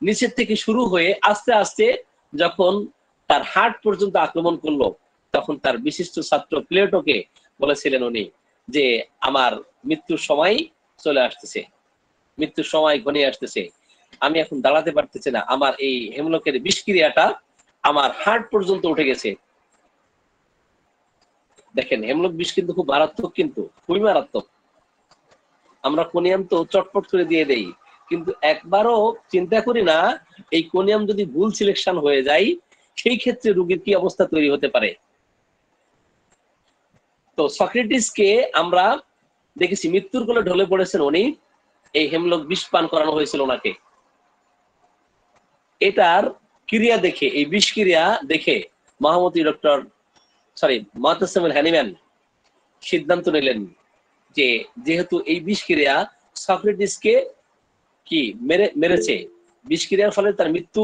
নিচের থেকে শুরু হয়ে আস্তে আস্তে যখন তার হার্ট পর্যন্ত আক্রমণ করলো, তখন তার বিশিষ্ট ছাত্র প্লেটোকে বলেছিলেন উনি যে আমার মৃত্যুর সময় চলে আসতেছে, মৃত্যুর সময় ঘনিয়ে আসতেছে, আমি এখন দাঁড়াতে পারতেছি না, আমার এই হেমলকের বিষক্রিয়াটা আমার হার্ট পর্যন্ত উঠে গেছে। দেখেন হেমলক বিষ কিন্তু খুব মারাত্মক, কিন্তু খুবই মারাত্মক। আমরা কোনিয়াম তো চটপট করে দিয়ে দেই, কিন্তু একবারও চিন্তা করি না এই কোনিয়াম যদি ভুল সিলেকশন হয়ে যায় সেই ক্ষেত্রে রোগীর কি অবস্থা তৈরি হতে পারে। তো সক্রেটিসকে আমরা দেখেছি মৃত্যুর কোলে ঢলে পড়েছেন উনি, এই হেমলক বিষ পান করানো হয়েছিল ওনাকে। এটার ক্রিয়া দেখে, এই বিষ ক্রিয়া দেখে মহামতি মুতাসিম হ্যানিম্যান সিদ্ধান্ত নিলেন যে যেহেতু এই বিষ ক্রিয়া সক্রেটিসকে কি মেরেছে, বিষ ক্রিয়ার ফলে তার মৃত্যু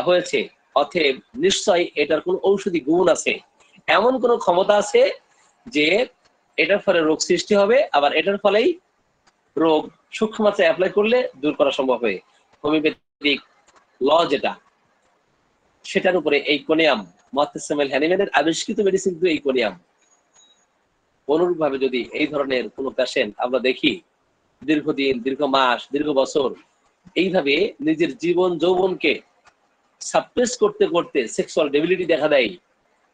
হয়েছে, অতএব নিশ্চয় এটার কোন ঔষধি গুণ আছে, এমন কোন ক্ষমতা আছে যে এটার ফলে রোগ সৃষ্টি হবে, আবার এটার ফলেই রোগ সূক্ষ্ম মাত্রায় অ্যাপ্লাই করলে দূর করা সম্ভব হবে। হোমিওপ্যাথিক ল যেটা, সেটার উপরে এই কোনিয়াম, মুতাসিম হ্যানিম্যানের আবিষ্কৃত মেডিসিন তো এই কোনিয়াম। অনুরূপ ভাবে যদি এই ধরনের কোনো পেশেন্ট আমরা দেখি দীর্ঘদিন, দীর্ঘ মাস, দীর্ঘ বছর এইভাবে নিজের জীবন যৌবনকে সাপ্রেস করতে করতে সেক্সুয়াল ডেবিলিটি দেখা দেয়,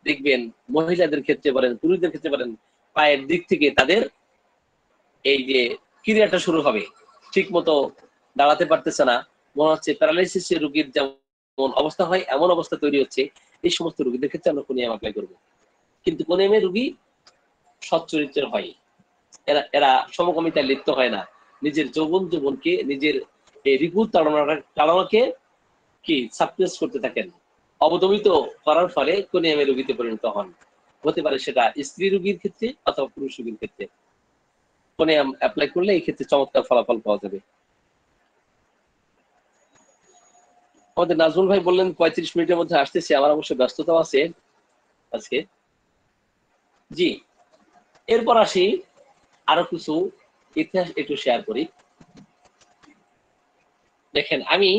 দেখবেন মহিলাদের ক্ষেত্রে বলেন, পুরুষদের ক্ষেত্রে বলেন, পায়ের দিক থেকে তাদের এই যে ক্রিয়াটা শুরু হবে, ঠিক মতো দাঁড়াতে পারতেছে না, মনে হচ্ছে প্যারালাইসিস রোগীর যেমন অবস্থা হয় এমন অবস্থা তৈরি হচ্ছে। এই সমস্ত রোগীদের ক্ষেত্রে আমরা কোনিয়াম অ্যাপ্লাই করবো। কিন্তু কোনিয়ামের রোগী সৎ চরিত্রের হয়, এরা সমকামিতায় লিপ্ত হয় না, নিজের যৌবনকে, নিজের এই রিপু তাড়নাকে কি সাপ্রেস করতে থাকেন, অবদমিত করার ফলে কোনিয়ামের রোগীতে পরিণত হন। হতে পারে সেটা স্ত্রী রোগীর ক্ষেত্রে অথবা পুরুষ রোগীর ক্ষেত্রে। কোনিয়াম অ্যাপ্লাই করলে এই ক্ষেত্রে চমৎকার ফলাফল পাওয়া যাবে। আমাদের নাজমুল ভাই বললেন 35 মিনিটের মধ্যে আসতেছে, আমার অবশ্য ব্যস্ততা আছে আজকে। জি, এরপর আসি আরো কিছু ইতিহাস একটু শেয়ার করি। দেখেন আমি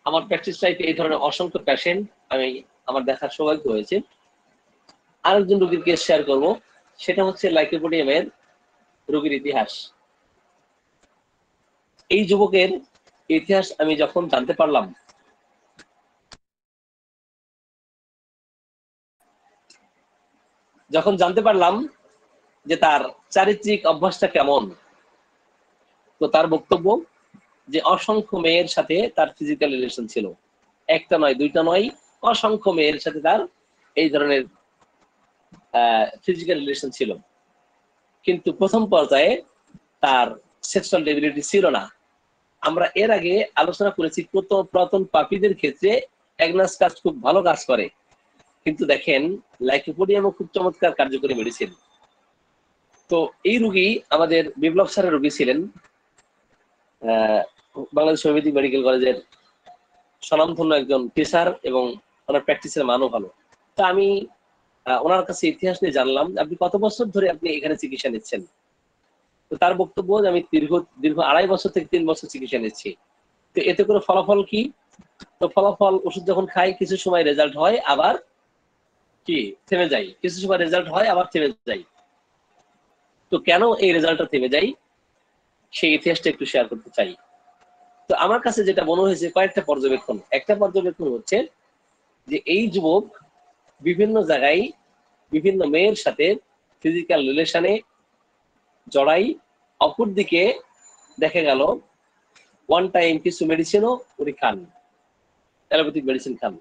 আমার প্র্যাকটিস লাইফে এই ধরনের অসংখ্য পেশেন্ট আমি আমার দেখার সৌভাগ্য হয়েছে। আরেকজন রোগীর কেস শেয়ার করব, সেটা হচ্ছে লাইকোপোডিয়ামের রোগীর ইতিহাস। এই যুবকের ইতিহাস আমি যখন জানতে পারলাম, যে তার চারিত্রিক অভ্যাসটা কেমন, তো তার বক্তব্য যে অসংখ্য মেয়ের সাথে তার ফিজিক্যাল রিলেশন ছিল, একটা নয়, দুইটা নয়, অসংখ্য মেয়ের সাথে তার এই ধরনের ফিজিক্যাল রিলেশন ছিল, কিন্তু প্রথম পর্যায়ে তার সেক্সুয়াল ডেবিলিটি ছিল না। আমরা এর আগে আলোচনা করেছি পুরাতন পাপীদের ক্ষেত্রে অ্যাগনাস কাজ খুব ভালো কাজ করে, কিন্তু দেখেন লাইকোপোডিয়ামও খুব চমৎকার কার্যকরী মেডিসিন। তো এই রোগী আমাদের বিপ্লব স্যারের রোগী ছিলেন, বাংলাদেশ হোমিওপ্যাথিক মেডিকেল কলেজের স্বনামধন্য একজন টিচার, এবং ওনার প্র্যাকটিসের মানও ভালো। তো আমি ওনার কাছে ইতিহাস নিয়ে জানলাম আপনি কত বছর ধরে আপনি এখানে চিকিৎসা নিচ্ছেন। তো তার বক্তব্য যে আমি দীর্ঘ 2.5 বছর থেকে 3 বছর চিকিৎসা নিচ্ছি। তো এতে করে ফলাফল কি? তো ফলাফল, ওষুধ যখন খাই কিছু সময় রেজাল্ট হয়, আবার কি থেমে যায়, কিছু সময় রেজাল্ট হয় আবার থেমে যায়। তো কেন এই রেজাল্টটা থেমে যায় সেই ইতিহাসটা একটু শেয়ার করতে চাই। তো আমার কাছে যেটা মনে হয়েছে কয়েকটা পর্যবেক্ষণ। একটা পর্যবেক্ষণ হচ্ছে যে এই যুবক বিভিন্ন জায়গায় বিভিন্ন মেয়ের সাথে ফিজিক্যাল রিলেশনে জড়াই, অপর দিকে দেখা গেল ওয়ান টাইম কিছু মেডিসিনও উনি খান, অ্যালোপ্যাথিক মেডিসিন খান।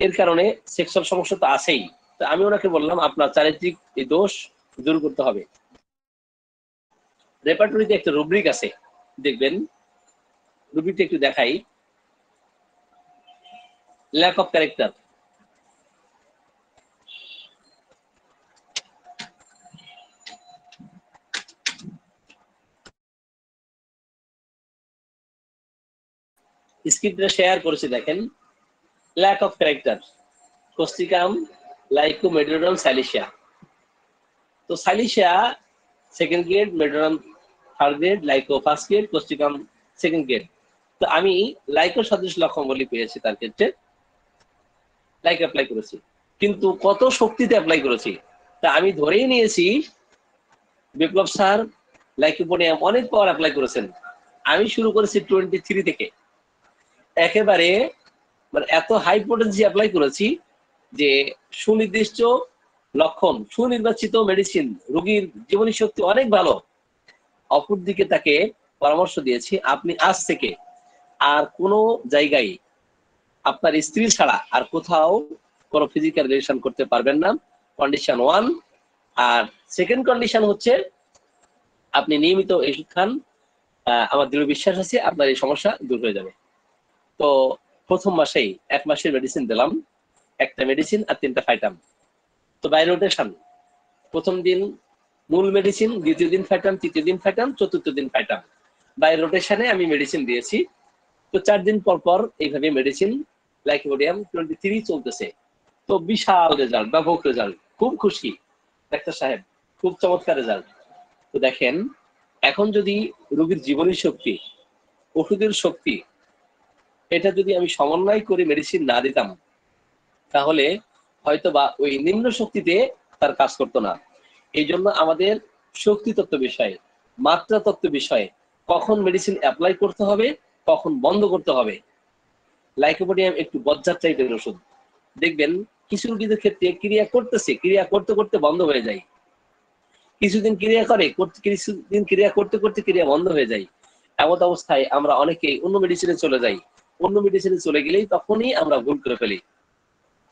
এর কারণে সেক্সুয়াল সমস্যা তো আছেই। তো আমি ওনাকে বললাম আপনার চারিত্রিক এই দোষ দূর করতে হবে। রেপার্টরিতে একটা রুব্রিক আছে, দেখবেন রুব্রিকটা একটু দেখাই। Lack of character. স্ক্রিপ্টটা শেয়ার করেছি, দেখেন lack of character, causticum lyco medorrhinum silicea. তো silicea second grade, medorrhinum third grade, lyco first grade, causticum second grade. তো আমি লাইকের সদৃশ লক্ষণাবলী পেয়েছি, তার ক্ষেত্রে লাইক অ্যাপ্লাই করেছি, কিন্তু কত শক্তিতে অ্যাপ্লাই করেছি তা আমি ধরেই নিয়েছি বিপ্লব স্যার লাইকোপোডিয়াম অনেক পাওয়ার অ্যাপ্লাই করেছেন। আমি শুরু করেছি 23 থেকে, একেবারে মানে এত হাই পোটেন্সি অ্যাপ্লাই করেছি যে সুনির্দিষ্ট লক্ষণ, সুনির্বাচিত মেডিসিন, রোগীর জীবনী শক্তি অনেক ভালো। অপরদিকে তাকে পরামর্শ দিয়েছি আপনি আজ থেকে আর কোনো জায়গায় আপনার স্ত্রী ছাড়া আর কোথাও কোনো ফিজিক্যাল রিলেশন করতে পারবেন না, কন্ডিশন 1। আর সেকেন্ড কন্ডিশন হচ্ছে আপনি নিয়মিত ওষুধ খান, আমার দৃঢ় বিশ্বাস আছে আপনার এই সমস্যা দূর হয়ে যাবে। তো প্রথম মাসেই 1 মাসের মেডিসিন দিলাম, একটা মেডিসিন আর 3টা ফাইটাম। তো বাই রোটেশন, প্রথম দিন মূল মেডিসিন, দ্বিতীয় দিন ফাইটাম, তৃতীয় দিন ফাইটাম, চতুর্থ দিন ফাইটাম। বাই রোটেশনে আমি মেডিসিন দিয়েছি। তো 4 দিন পর পর এইভাবে মেডিসিন লাইকোপোডিয়াম 23 চলতেছে। তো বিশাল রেজাল্ট, ব্যাপক রেজাল্ট, খুব খুশি ডাক্তার সাহেব, খুব চমৎকার রেজাল্ট। তো দেখেন, এখন যদি রোগীর জীবনী শক্তি, ওষুধের শক্তি, এটা যদি আমি সমন্বয় করে মেডিসিন না দিতাম, তাহলে হয়তো বা ওই নিম্ন শক্তিতে তার কাজ করতো না। এই জন্য আমাদের শক্তি তত্ত্ব বিষয়ে, মাত্রা তত্ত্ব বিষয়ে, কখন মেডিসিন অ্যাপ্লাই করতে হবে, কখন বন্ধ করতে হবে। লাইকোপোডিয়াম একটু বজ্জাত টাইপের ওষুধ, দেখবেন কিছু রোগীদের ক্ষেত্রে ক্রিয়া করতেছে, ক্রিয়া করতে করতে বন্ধ হয়ে যায়, কিছুদিন ক্রিয়া করে, কিছুদিন ক্রিয়া করতে করতে ক্রিয়া বন্ধ হয়ে যায়। এমন অবস্থায় আমরা অনেকেই অন্য মেডিসিনে চলে যাই, অন্য মেডিসিনে চলে গেলেই তখনই আমরা ভুল করে ফেলি।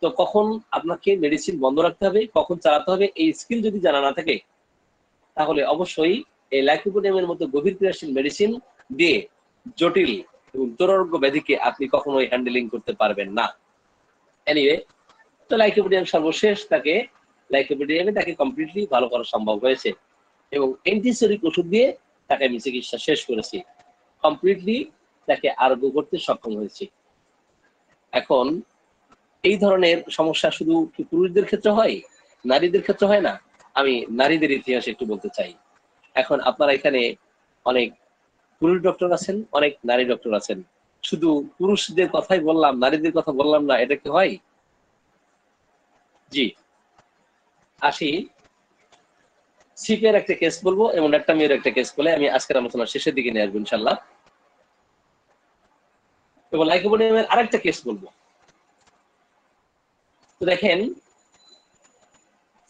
তো কখন আপনাকে মেডিসিন বন্ধ রাখতে হবে, কখন চালাতে হবে, এই স্কিল যদি জানা না থাকে, তাহলে অবশ্যই এই লাইকোপোডিয়ামের মতো গভীর ক্রিয়াশীল মেডিসিন দিয়ে জটিল এবং দুরারোগ্য ব্যাধিকে আপনি কখনোই হ্যান্ডেলিং করতে পারবেন না। এনিওয়ে, তো লাইকোপোডিয়াম সর্বশেষ তাকে কমপ্লিটলি ভালো করা সম্ভব হয়েছে, এবং অ্যান্টিসেরিক ওষুধ দিয়ে তাকে আমি চিকিৎসা শেষ করেছি, কমপ্লিটলি তাকে আরোগ্য করতে সক্ষম হয়েছি। এখন এই ধরনের সমস্যা শুধু কি পুরুষদের ক্ষেত্রে হয়, নারীদের ক্ষেত্রে হয় না? আমি নারীদের ইতিহাস একটু বলতে চাই। এখন আপনারা এখানে অনেক পুরুষ ডক্টর আছেন, অনেক নারী ডক্টর আছেন, শুধু পুরুষদের কথাই বললাম, নারীদের কথা বললাম না, এটা কি হয়? জি। আসি, সিপের একটা কেস বলবো এবং একটা মেয়ের একটা কেস বলে আমি আজকের আলোচনা শেষের দিকে নিয়ে আসবো ইনশাল্লাহ, এবং লাইকোপোডিয়ামের আরেকটা কেস বলবো। তো দেখেন,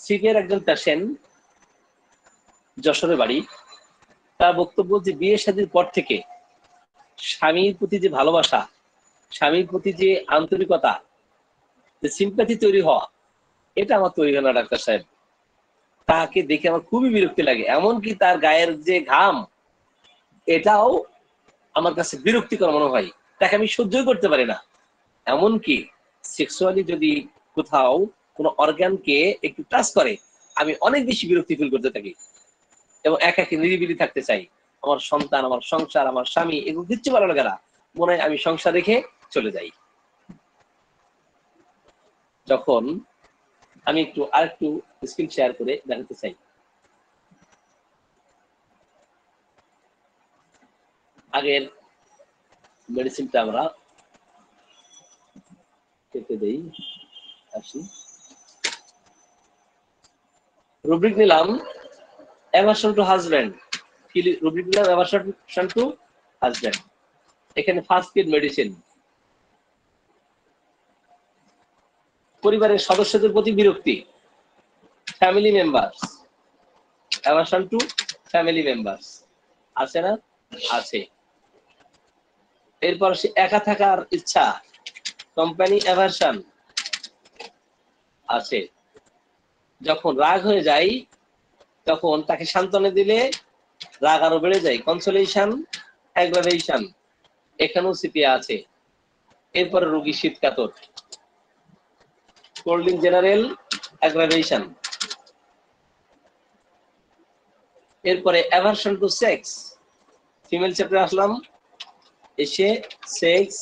সিপের একজন পেশেন্ট, যশোরে বাড়ি, তার বক্তব্য যে বিয়ে শাদীর পর থেকে স্বামীর প্রতি যে ভালোবাসা, স্বামীর প্রতি যে আন্তরিকতা, যে সিম্প্যাথি তৈরি হওয়া, এটা আমার তৈরি হয় না ডাক্তার সাহেব। তাকে দেখে আমার খুবই বিরক্তি লাগে, এমনকি তার গায়ের যে ঘাম, এটাও আমার কাছে বিরক্তিকর মনে হয়, তাকে আমি সহ্যই করতে পারি না। এমনকি সেক্সুয়ালি যদি কোথাও কোনো অর্গানকে একটু টাচ করে, আমি অনেক বেশি বিরক্তি ফিল করতে থাকি এবং একাকী নিরিবিলি থাকতে চাই। আমার সন্তান, আমার সংসার, আমার স্বামী, এগুলো কিচ্ছু ভালো লাগে না, মনে হয় আমি সংসার রেখে চলে যাই। যখন আমি আরেকটু স্ক্রিন শেয়ার করে দেখাতে চাই, আগের মেডিসিনটা আমরা কেটে দেই, আসি, রুব্রিক নিলাম অ্যাভারশন টু হাজব্যান্ড, কি রুব্রিক নিলাম? Aversion to husband. এখানে ফার্স্ট এড মেডিসিন, পরিবারের সদস্যদের প্রতি বিরক্তি, family members, aversion to family members আছে না? আছে। এরপর সে একা থাকার ইচ্ছা, কোম্পানি অ্যাভারশন আছে। যখন রাগ হয়ে যায়, তখন তাকে সান্ত্বনা দিলে রাগ আরো বেড়ে যায়, কনসোলেশন, অ্যাগ্রাভেশন, এখানেও সিপিয়া আছে। এরপরে রোগী শীত কাতর, কোল্ডিং জেনারেল, অ্যাগ্রাভেশন। এরপরে aversion to sex, female chapter আসলাম, এসে সেক্স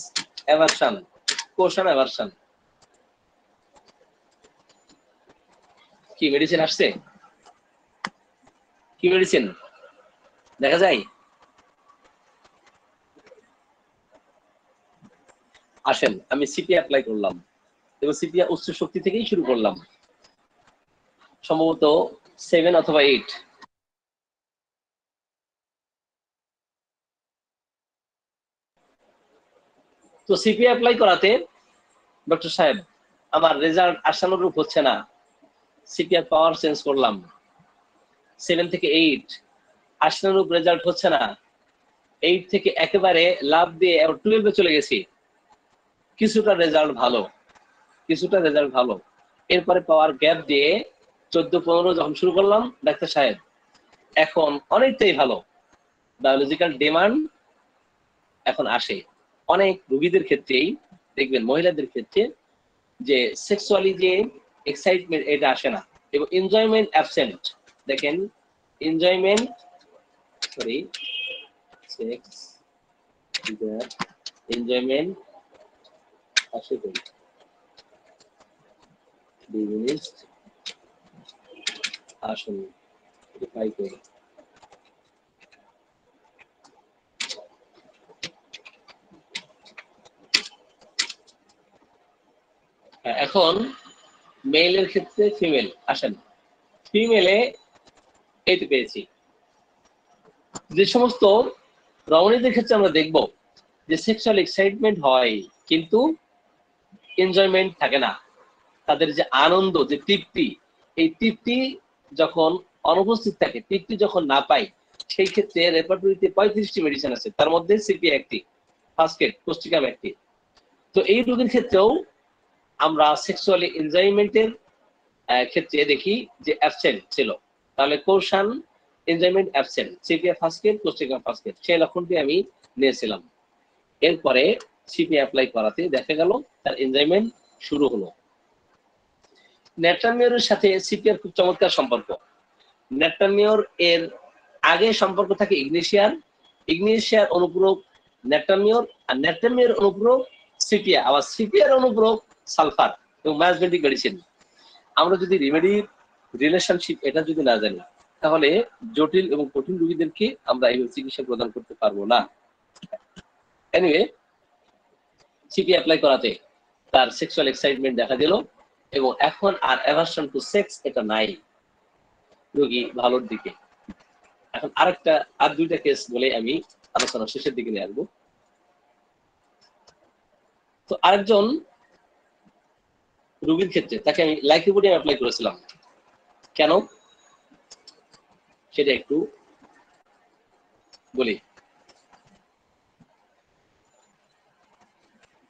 অ্যাভারশন, কোশন অ্যাভারশন। কি মেডিসিন আসছে? কি মেডিসিন দেখা যায়? আসেন আমি সিপিএ অ্যাপ্লাই করলাম এবং সিপিএ উচ্চ শক্তি থেকেই শুরু করলাম, সম্ভবত 7 অথবা 8। তো সিপিএ অ্যাপ্লাই করাতে ডক্টর সাহেব আমার রেজাল্ট আশানুরূপ হচ্ছে না, সিপিআর পাওয়ার চেঞ্জ করলাম 7 থেকে 8, আশানুরূপ রেজাল্ট হচ্ছে না, 8 থেকে একেবারে লাভ দিয়ে 12 চলে গেছি, কিছুটা রেজাল্ট ভালো, এরপরে পাওয়ার গ্যাপ দিয়ে 14-15 যখন শুরু করলাম, ডাক্তার সাহেব এখন অনেকটাই ভালো, বায়োলজিক্যাল ডিমান্ড এখন আসে। অনেক রোগীদের ক্ষেত্রেই দেখবেন, মহিলাদের ক্ষেত্রে যে সেক্সুয়ালি যে এক্সাইটমেন্ট এটা আসে না এবং এনজয়মেন্ট অ্যাবসেন্ট। দেখেন এনজয়মেন্ট সেক্স এনজয়মেন্ট আসে কই আসুন ট্রাই করি। এখন মেলের ক্ষেত্রে ফিমেল আসেন, ফিমেলে এই তো পেয়েছি। যে সমস্ত রমণীদের ক্ষেত্রে আমরা দেখব যে সেক্সুয়াল এক্সাইটমেন্ট হয় কিন্তু এনজয়মেন্ট থাকে না, তাদের যে আনন্দ যে তৃপ্তি, এই তৃপ্তি যখন অনুপস্থিত থাকে, তৃপ্তি যখন না পাই, সেই ক্ষেত্রে রেপার্টরিতে 35টি মেডিসিন আছে, তার মধ্যে সিপি একটি, ফাস্কেট কোস্টিকাম একটি। তো এই রোগীর ক্ষেত্রেও আমরা সেক্সুয়ালি এনজয়মেন্টের ক্ষেত্রে দেখি যে অ্যাবসেন্ট ছিল, তাহলে কোশান এনজয়মেন্ট অ্যাবসেন্ট, সিপিএ ফাস্কেট কোস্টিকাম ফাস্কেট, সেই লক্ষণটি আমি নিয়েছিলাম। এরপরে সিপি অ্যাপ্লাই করাতে দেখা গেল তার এনজয়মেন্ট শুরু হলো। নেট্রামিওরের সাথে সিপিআর খুব চমৎকার সম্পর্ক। নেট্রামিওর এর আগে সম্পর্ক থাকে ইগনিশিয়ার অনুপূরক নেট্রামিওর, আর নেট্রামিওর অনুপূরক সিপিআ, আবার সিপিআর অনুপূরক সালফার এবং ম্যাজমেন্টিক মেডিসিন। আমরা যদি রেমেডির রিলেশনশিপ এটা যদি না জানি, তাহলে জটিল এবং কঠিন রোগীদেরকে আমরা এই চিকিৎসা প্রদান করতে পারবো না। এনিওয়ে, সিপি অ্যাপ্লাই করাতে তার সেক্সুয়াল এক্সাইটমেন্ট দেখা দিল এবং এখন আর অ্যাভারশন টু সেক্স এটা নাই, রোগী ভালোর দিকে। এখন আর দুইটা কেস বলে আমি আলোচনা শেষের দিকে নিয়ে আসবো। তো আরেকজন রোগীর ক্ষেত্রে তাকে আমি লাইকোপোডিয়াম অ্যাপ্লাই করেছিলাম, কেন সেটা একটু বলি।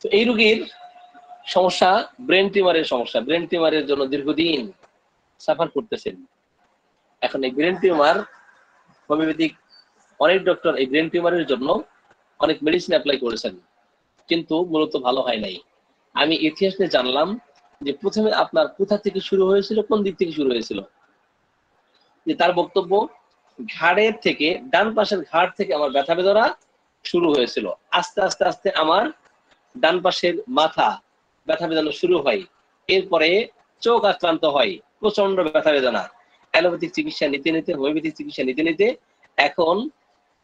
তো এই রোগীর সমস্যা ব্রেন টিউমারের সমস্যা, ব্রেন টিউমারের জন্য দীর্ঘদিন সাফার করতেছেন। এখন এই ব্রেন টিউমার হোমিওপ্যাথিক অনেক ডক্টর এই ব্রেন টিউমারের জন্য অনেক মেডিসিন অ্যাপ্লাই করেছেন, কিন্তু মূলত ভালো হয় নাই। আমি ইতিহাস নিয়ে জানলাম যে প্রথমে আপনার কোথা থেকে শুরু হয়েছিল, কোন দিক থেকে শুরু হয়েছিল, যে তার বক্তব্য ঘাড়ের থেকে, ডান পাশের ঘাড় থেকে আমার ব্যথা বেদনা শুরু হয়েছিল, আস্তে আস্তে আস্তে আমার ডান পাশের মাথা ব্যথা বেদনা শুরু হয়, এরপরে চোখ আক্রান্ত হয়, প্রচন্ড ব্যথা বেদনা, অ্যালোপ্যাথিক চিকিৎসা নিতে নিতে, হোমিওপ্যাথিক চিকিৎসা নিতে নিতে এখন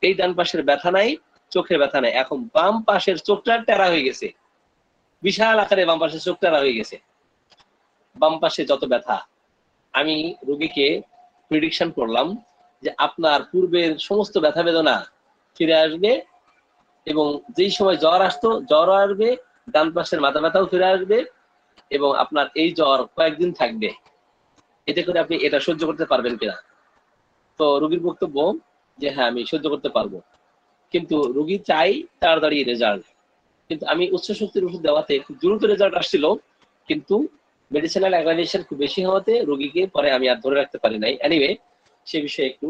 এই ডান পাশের ব্যথা নাই, চোখের ব্যথা নাই, এখন বাম পাশের চোখটা টেরা হয়ে গেছে, বিশাল আকারে বাম পাশের চোখ টেরা হয়ে গেছে। বাম পাশে যত ব্যথা, আমি রোগীকে প্রেডিকশন করলাম যে আপনার পূর্বের সমস্ত ব্যথা বেদনা ফিরে আসবে এবং যেই সময় জ্বর আসতো জ্বরও আসবে, ডান পাশের মাথা ব্যথাও ফিরে আসবে এবং আপনার এই জ্বর কয়েকদিন থাকবে, এতে করে আপনি এটা সহ্য করতে পারবেন কিনা। তো রোগীর বক্তব্য যে হ্যাঁ আমি সহ্য করতে পারবো, কিন্তু রোগী চাই তাড়াতাড়ি রেজাল্ট। কিন্তু আমি উচ্চ শক্তির ওষুধ দেওয়াতে খুব দ্রুত রেজাল্ট আসছিল, কিন্তু মেডিসিনাল অ্যাগ্রাভেশন খুব বেশি হওয়াতে রোগীকে পরে আমি আর ধরে রাখতে পারি নাই। এনিওয়ে, সে বিষয়ে একটু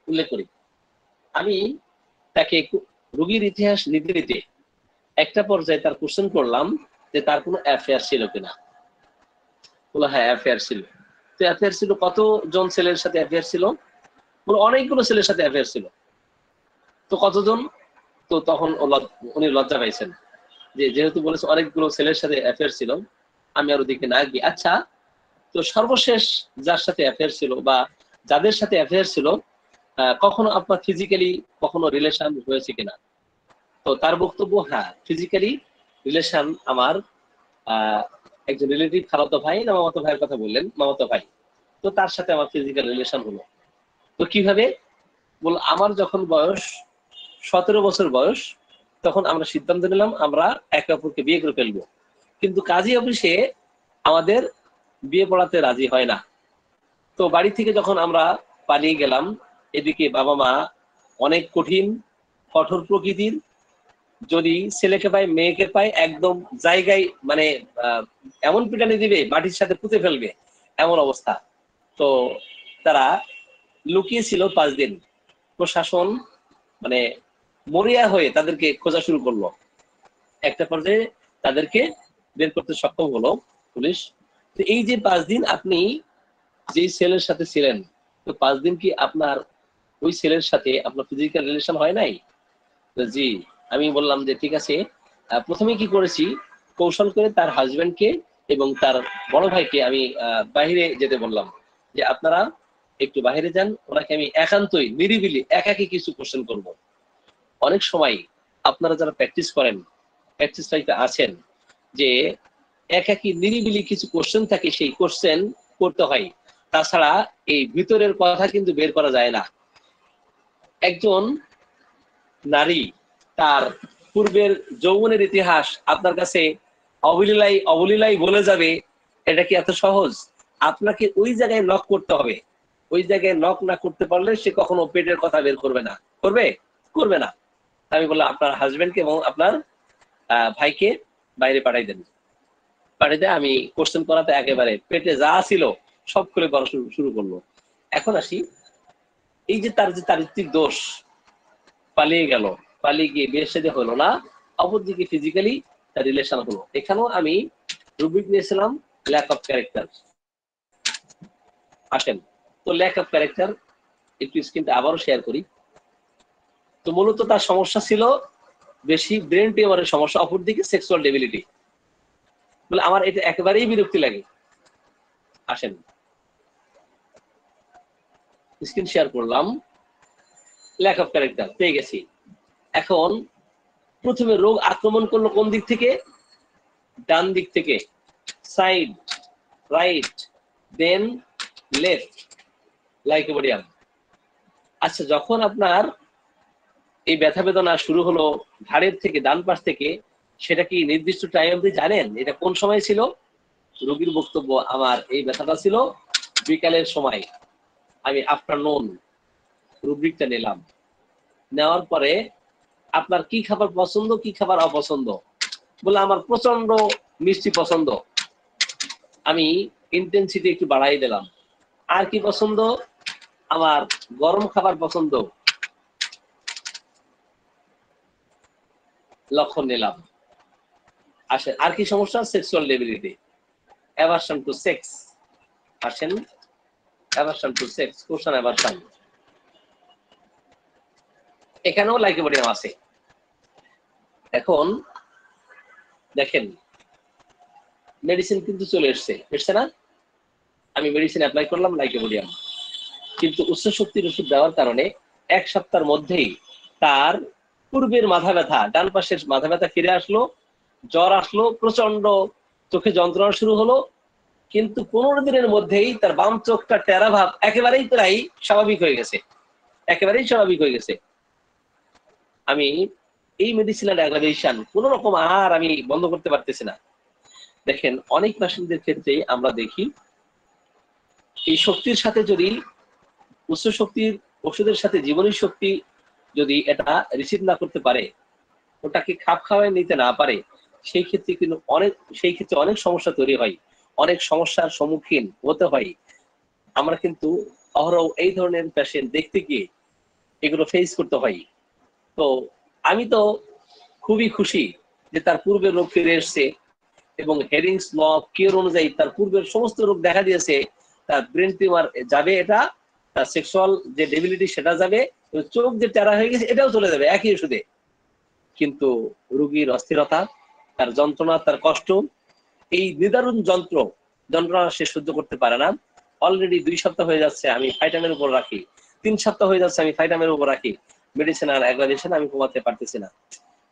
উল্লেখ করি। আমি তাকে রোগীর ইতিহাস নিতে নিতে একটা পর্যায়ে তার কোশ্চেন করলাম যে তার কোনো অ্যাফেয়ার ছিল কিনা। বলো হ্যাঁ অ্যাফেয়ার ছিল। তো অ্যাফেয়ার ছিল, কতজন ছেলের সাথে অ্যাফেয়ার ছিল? বলো অনেকগুলো ছেলের সাথে অ্যাফেয়ার ছিল। তো কতজন? তো তখন উনি লজ্জা পাইছেন যে যেহেতু বলেছে অনেকগুলো ছেলের সাথে অ্যাফেয়ার ছিল, আমি আর ওদিকে না গিয়ে, আচ্ছা তো সর্বশেষ যার সাথে অ্যাফেয়ার ছিল বা যাদের সাথে অ্যাফেয়ার ছিল কখনো আপনার ফিজিক্যালি কখনো রিলেশন হয়েছে কিনা? তো তার বক্তব্য হ্যাঁ ফিজিক্যালি রিলেশন আমার একজন রিলেটিভ খালাতো ভাই না মামাতো ভাইয়ের কথা বললেন, মামাতো ভাই। তো তার সাথে আমার ফিজিক্যাল রিলেশন হলো। তো কিভাবে বল, আমার যখন বয়স 17 বছর বয়স, তখন আমরা সিদ্ধান্ত নিলাম আমরা একে অপরকে বিয়ে করে ফেলবো। কিন্তু কাজী অফিসে আমাদের বিয়ে পড়াতে রাজি হয় না। তো বাড়ি থেকে যখন আমরা পালিয়ে গেলাম, এদিকে বাবা মা অনেক কঠিন কঠোর প্রকৃতির, যদি ছেলেকে পায় মেয়েকে পায় একদম জায়গায় মানে এমন পিটানি দিবে মাটির সাথে পুঁতে ফেলবে, এমন অবস্থা। তো তারা লুকিয়েছিল 5 দিন। প্রশাসন মানে মরিয়া হয়ে তাদেরকে খোঁজা শুরু করলো। একটা পর্যায়ে তাদেরকে বের করতে সক্ষম হলো পুলিশ। তো এই যে 5 দিন আপনি যেই ছেলের সাথে ছিলেন, তো 5 দিন কি আপনার ওই ছেলের সাথে আপনার ফিজিক্যাল রিলেশন হয় নাই? জি। আমি বললাম যে ঠিক আছে। প্রথমে কি করেছি, কৌশল করে তার হাজবেন্ডকে এবং তার বড় ভাইকে আমি বাহিরে যেতে বললাম, যে আপনারা একটু বাহিরে যান, ওনাকে আমি একান্তই নিরিবিলি একাকি কিছু কোশ্চেন করব। অনেক সময় আপনারা যারা প্র্যাকটিস করেন, প্র্যাকটিস লাইফে আছেন, যে একাকি নিরিবিলি কিছু কোশ্চেন থাকে, সেই কোশ্চেন করতে হয়। তাছাড়া এই ভিতরের কথা কিন্তু বের করা যায় না। একজন নারী তার পূর্বের যৌবনের ইতিহাস আপনার কাছে অবলীলায় অবলীলায় বলে যাবে, এটা কি এত সহজ? আপনাকে ওই জায়গায় নক করতে হবে। ওই জায়গায় নক না করতে পারলে সে কখনো পেটের কথা বের করবে না। করবে? করবে না। আমি বললাম আপনার হাজবেন্ডকে এবং আপনার ভাইকে বাইরে পাঠাই দেন। পাঠিয়ে দেয়, আমি কোশ্চেন করাতে একেবারে পেটে যা ছিল সব খুলে করা শুরু করলো। এখন আসি, এই যে তার যে চারিত্রিক দোষ, পালিয়ে গেল, পালিয়ে গিয়ে বিয়ের সাথে হলো না, অপরদিকে ফিজিক্যালি তার রিলেশন হলো। এখানেও আমি রুবিক নিয়েছিলাম ল্যাক অফ ক্যারেক্টার। আসেন, তো ল্যাক অফ ক্যারেক্টার একটু স্ক্রিনটা আবারও শেয়ার করি। তো মূলত তার সমস্যা ছিল বেশি ব্রেন টিউমারের সমস্যা, অপরদিকে সেক্সুয়াল ডেবিলিটি। বলে আমার এটা একেবারেই বিরক্তি লাগে। আসেন, স্ক্রিন শেয়ার করলাম, ল্যাক অফ ক্যারেক্টার পেয়ে গেছি। এখন প্রথমে রোগ আক্রমণ করলো কোন দিক থেকে? ডান দিক থেকে, সাইড, রাইট, দেন লেফট, লাইকোপোডিয়াম। আচ্ছা, যখন আপনার এই ব্যথা বেদনা শুরু হলো ঘাড়ের থেকে, ডান পাশ থেকে, সেটা কি নির্দিষ্ট টাইম অবধি জানেন এটা কোন সময় ছিল? রোগীর বক্তব্য, আমার এই ব্যথাটা ছিল বিকালের সময়। আমি আফটারনুন রুব্রিকটা নিলাম। নেওয়ার পরে আপনার কি খাবার পছন্দ, কি খাবার অপছন্দ? বলে আমার প্রচন্ড মিষ্টি পছন্দ। আমি ইন্টেন্সিটি একটু বাড়াই দিলাম। আর কি পছন্দ? আমার গরম খাবার পছন্দ, লক্ষণ নিলাম। আসে আর কি সমস্যা? Sexual debility, aversion to sex. আসেন, aversion to sex, coition aversion. এখানেও লাইকোপোডিয়াম আছে। এখন দেখেন, মেডিসিন কিন্তু চলে এসছে না? আমি মেডিসিন অ্যাপ্লাই করলাম, লাইকোপোডিয়াম। কিন্তু উচ্চ শক্তির ওষুধ দেওয়ার কারণে 1 সপ্তাহের মধ্যেই তার পূর্বের মাথা ব্যথা, ডান পাশের মাথা ব্যথা ফিরে আসলো, জ্বর আসলো, প্রচন্ড চোখে যন্ত্রণা শুরু হলো। কিন্তু 15 দিনের মধ্যেই তার বাম চোখটা টেরা ভাব একেবারেই প্রায় স্বাভাবিক হয়ে গেছে, একেবারেই স্বাভাবিক হয়ে গেছে। আমি এই মেডিসিনাল অ্যাগ্রাভেশন কোন রকম আর আমি বন্ধ করতে পারতেছি না। দেখেন, অনেক পেশেন্টদের ক্ষেত্রে আমরা দেখি এই শক্তির সাথে যদি উচ্চ শক্তির ওষুধের সাথে জীবনী শক্তি যদি এটা রিসিভ না করতে পারে, ওটাকে খাপ খাওয়ায় নিতে না পারে, সেই ক্ষেত্রে কিন্তু অনেক সমস্যা তৈরি হয়, অনেক সমস্যার সম্মুখীন হতে হয়। আমরা কিন্তু অহরহ এই ধরনের পেশেন্ট দেখতে গিয়ে এগুলো ফেস করতে হয়। তো আমি তো খুবই খুশি যে তার পূর্বের রোগ ফিরে এসছে এবং হেরিংস ল অফ কিওর অনুযায়ী তার পূর্বের সমস্ত রোগ দেখা দিয়েছে। তার ব্রেন টিউমার যাবে, এটা তার সেক্সুয়াল যে ডেবিলিটি সেটা যাবে, চোখ যে টেরা হয়ে গেছে এটাও চলে যাবে একই ওষুধে। কিন্তু রোগীর অস্থিরতা, তার যন্ত্রণা, তার কষ্ট, এই নিদারুণ যন্ত্রণা সে সহ্য করতে পারে না। অলরেডি 2 সপ্তাহ হয়ে যাচ্ছে আমি ফাইটামের উপর রাখি, 3 সপ্তাহ হয়ে যাচ্ছে আমি ফাইটামের উপর রাখি, মেডিসিন আর অ্যাগ্রাভেশন আমি কমাতে পারতেছি না।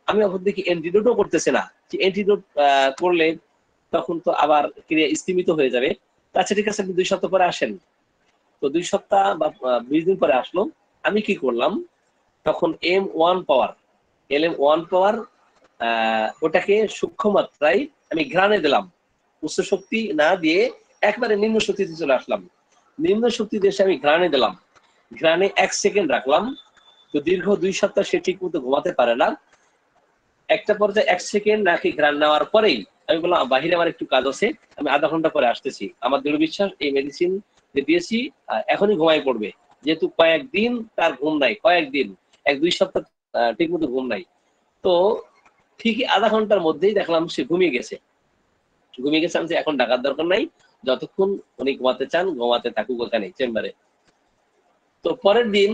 আমি অপরদিকে অ্যান্টিডোটও করতেছে না, যে অ্যান্টিডোট করলে তখন তো আবার ক্রিয়া স্তীমিত হয়ে যাবে। আচ্ছা ঠিক আছে, আপনি 2 সপ্তাহ পরে আসেন। তো 2 সপ্তাহ বা 20 দিন পরে আসলো। আমি কি করলাম, তখন M1 পাওয়ার, LM1 পাওয়ার ওটাকে সূক্ষ্ম মাত্রায় আমি ঘ্রাণে দিলাম, উচ্চ শক্তি না দিয়ে একবারে নিম্ন শক্তিতে চলে আসলাম। নিম্ন শক্তি দেশে আমি ঘ্রাণে দিলাম, ঘ্রাণে 1 সেকেন্ড রাখলাম। তো দীর্ঘ 2 সপ্তাহ সে ঠিক মতো ঘুমাতে পারে না। একটা পর্যায়ে 1 সেকেন্ড নাকি ঘ্রাণ নেওয়ার পরেই আমি বললাম, বাহিরে আমার একটু কাজ আছে, আমি আধা ঘন্টা পরে আসতেছি। আমার দৃঢ় বিশ্বাস এই মেডিসিন যে দিয়েছি এখনই ঘুমাই পড়বে, যেহেতু কয়েকদিন তার ঘুম নাই, কয়েকদিন 1-2 সপ্তাহ ঠিক মতো ঘুম নাই। তো ঠিকই আধা ঘন্টার মধ্যেই দেখলাম সে ঘুমিয়ে গেছে। ঘুমিয়ে গেছে, আমি যে এখন ডাকার দরকার নাই, যতক্ষণ উনি ঘুমাতে চান ঘুমাতে থাকুক ওখানে চেম্বারে। তো পরের দিন